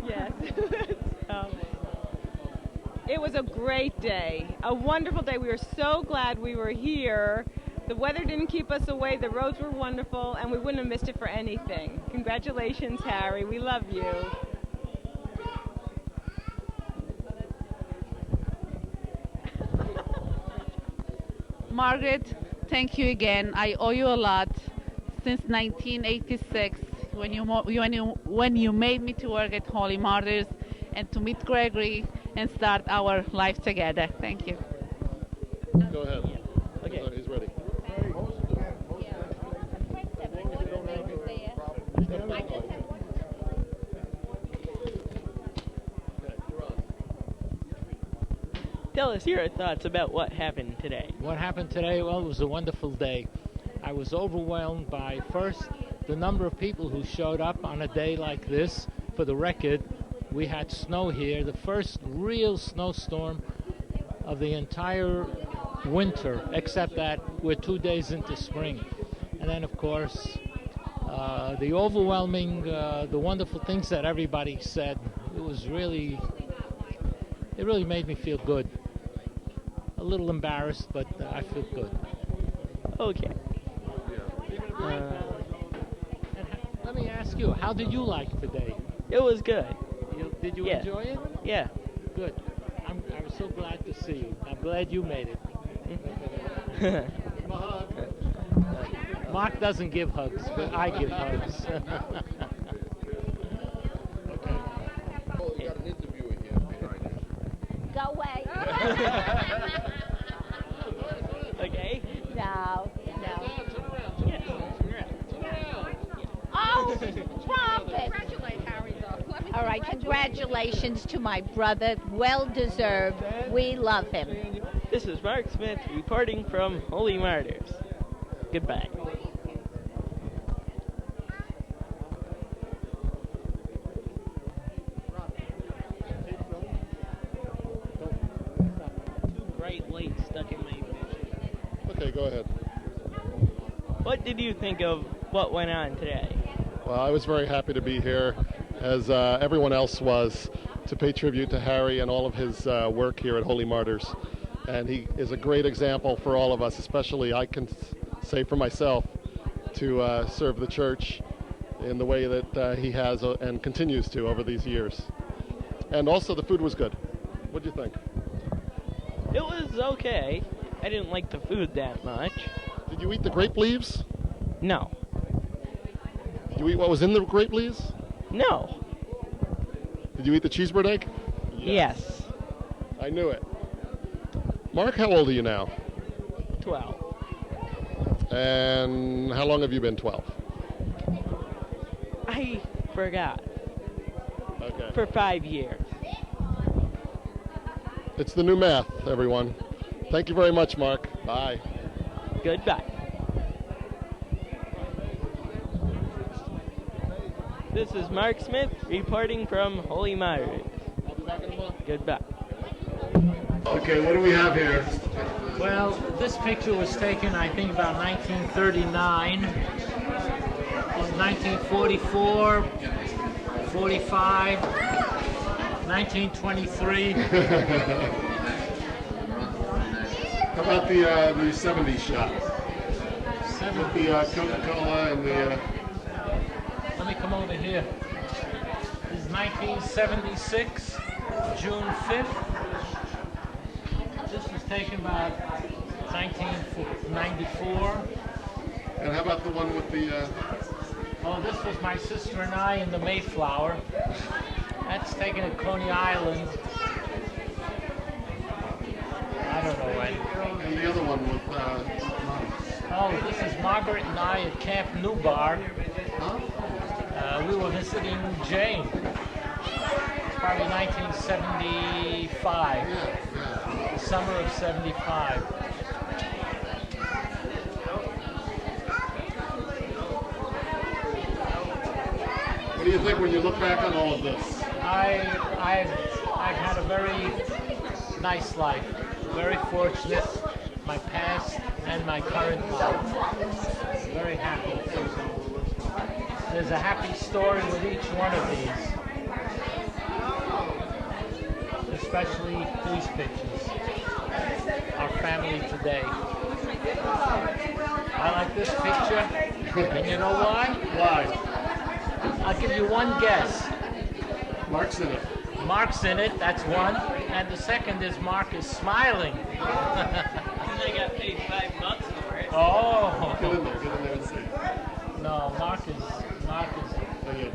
Yes. It was a great day, a wonderful day. We were so glad we were here. The weather didn't keep us away. The roads were wonderful, and we wouldn't have missed it for anything. Congratulations, Harry. We love you. Margaret, thank you again. I owe you a lot. Since 1986, when you made me to work at Holy Martyrs and to meet Gregory and start our life together. Thank you. Go ahead. Okay. He's ready. Tell us your thoughts about what happened today. What happened today? Well, it was a wonderful day. I was overwhelmed by, first, the number of people who showed up on a day like this. For the record, we had snow here, the first real snowstorm of the entire winter, except that we're 2 days into spring. And then, of course, the overwhelming, the wonderful things that everybody said. It really made me feel good. A little embarrassed, but I feel good. Okay. Let me ask you, how did you like today? It was good. Did you enjoy it? Yeah. Good. I'm so glad to see you. I'm glad you made it. Mark doesn't give hugs, but I give hugs. Okay. Oh, we got an interviewer here behind you. Go away. Okay. No. Oh, stop it. Congratulate Harry, though. All right, congratulations to my brother. Well deserved. We love him. This is Mark Smith reporting from Holy Martyrs. Goodbye. Two bright lights stuck in my vision. Okay, go ahead. What did you think of what went on today? Well, I was very happy to be here, as everyone else was, to pay tribute to Harry and all of his work here at Holy Martyrs. And he is a great example for all of us, especially I can say for myself, to serve the church in the way that he has and continues to over these years. And also the food was good. What do you think? It was okay. I didn't like the food that much. Did you eat the grape leaves? No. Did you eat what was in the grape leaves? No. Did you eat the cheeseburger egg? Yes. I knew it. Mark, how old are you now? 12. And how long have you been 12? I forgot. Okay. For 5 years. It's the new math, everyone. Thank you very much, Mark. Bye. Goodbye. This is Mark Smith reporting from Holy Martyrs. I'll be back in a month. Goodbye. Okay, what do we have here? Well, this picture was taken, I think, about 1939, 1944, 45, 1923. How about the 70s shot? With the Coca-Cola and the... Let me come over here. This is 1976, June 5th. This was taken about 1994. And how about the one with the... Oh, this was my sister and I in the Mayflower. That's taken at Coney Island. I don't know when. And the other one with... Oh, this is Margaret and I at Camp Newbar. We were visiting Jane. It's probably 1975. The summer of 75. What do you think when you look back on all of this? I've had a very nice life. Very fortunate. My past and my current life. Very happy. There's a happy story with each one of these. Especially these pictures. Our family today. I like this picture. And you know why? Why? I'll give you one guess. Mark's in it. Mark's in it, that's one. And the second is Mark is smiling. I got paid $5 for it. Oh. Get in there and see. No, Mark is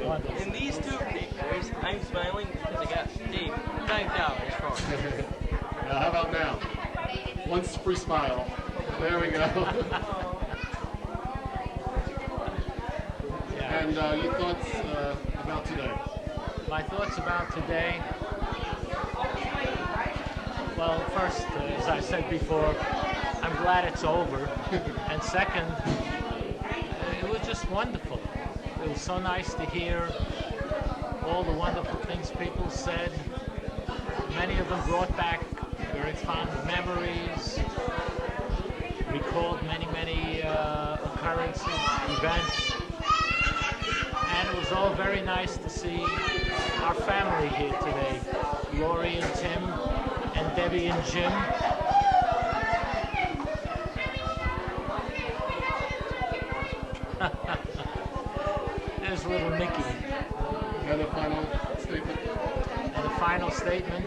wonderful. In these two pictures, I'm smiling because I got paid $5 for it. Now, how about now? One free smile. There we go. And your thoughts about today? My thoughts about today? Well, first, as I said before, I'm glad it's over. And second, it was just wonderful. It was so nice to hear all the wonderful things people said. Many of them brought back very fond memories, recalled many, many occurrences, events. And it was all very nice to see our family here today. Lori and Tim and Debbie and Jim. There's little Mickey. And a final statement. And a final statement.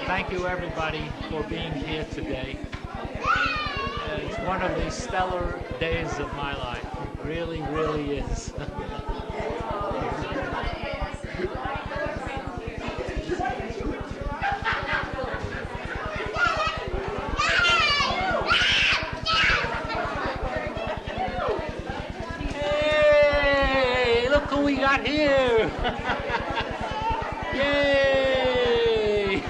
Thank you everybody for being here today. It's one of the stellar days of my life. It really, really is. Hey, look who we got here! Yay!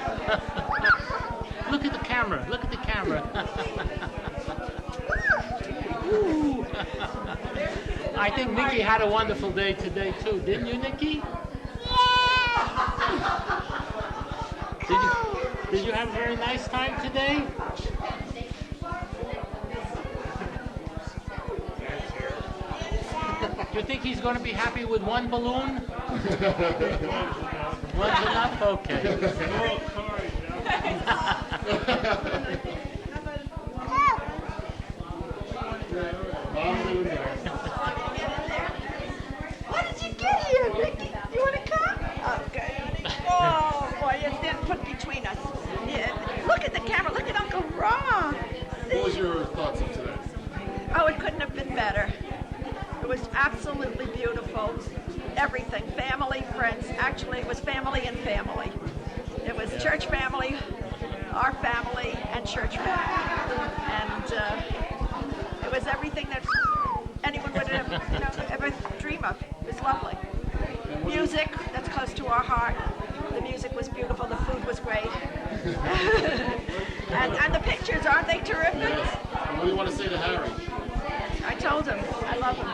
Look at the camera, look at the camera. I think Nikki had a wonderful day today too, didn't you, Nikki? Did you have a very nice time today? Do you think he's going to be happy with one balloon? One's enough? Okay. What did you get here, Ricky? You want to come? Okay. Oh, boy, you didn't put between us. Yeah. Look at the camera. Look at Uncle Ron. What was your thoughts of today? Oh, it couldn't have been better. It was absolutely beautiful. Everything. Family, friends. Actually, it was family and family. It was church family, our family, and church family. And it was everything that anyone would ever dream of. It was lovely. Music, that's close to our heart. The music was beautiful. The food was great. and the pictures, aren't they terrific? Yeah. What do you want to say to Harry? I told him I love him.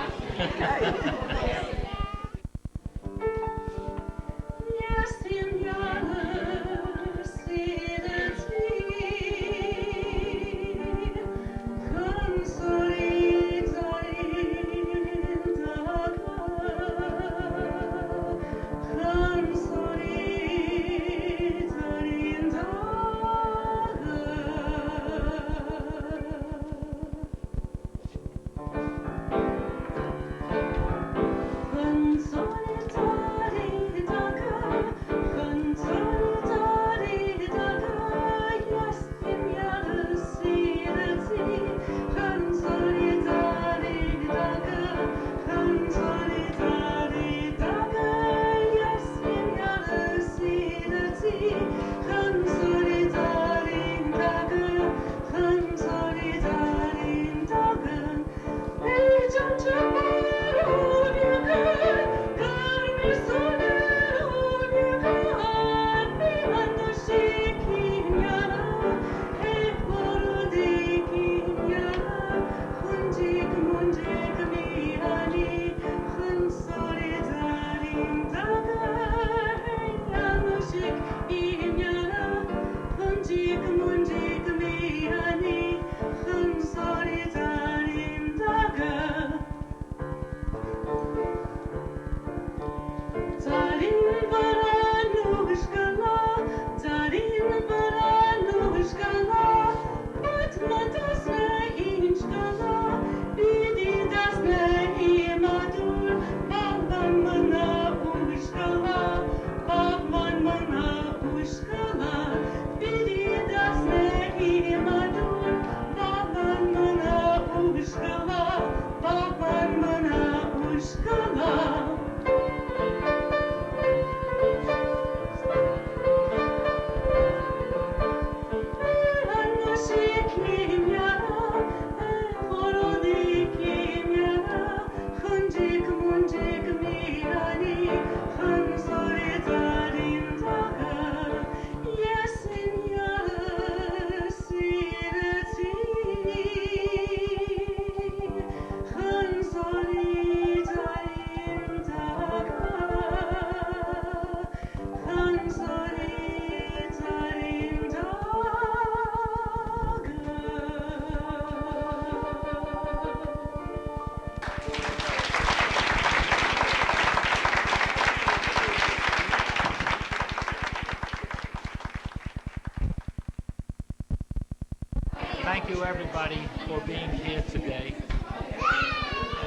thank you everybody for being here today.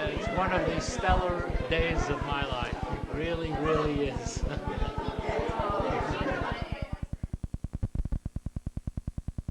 It's one of the stellar days of my life. It really, really is.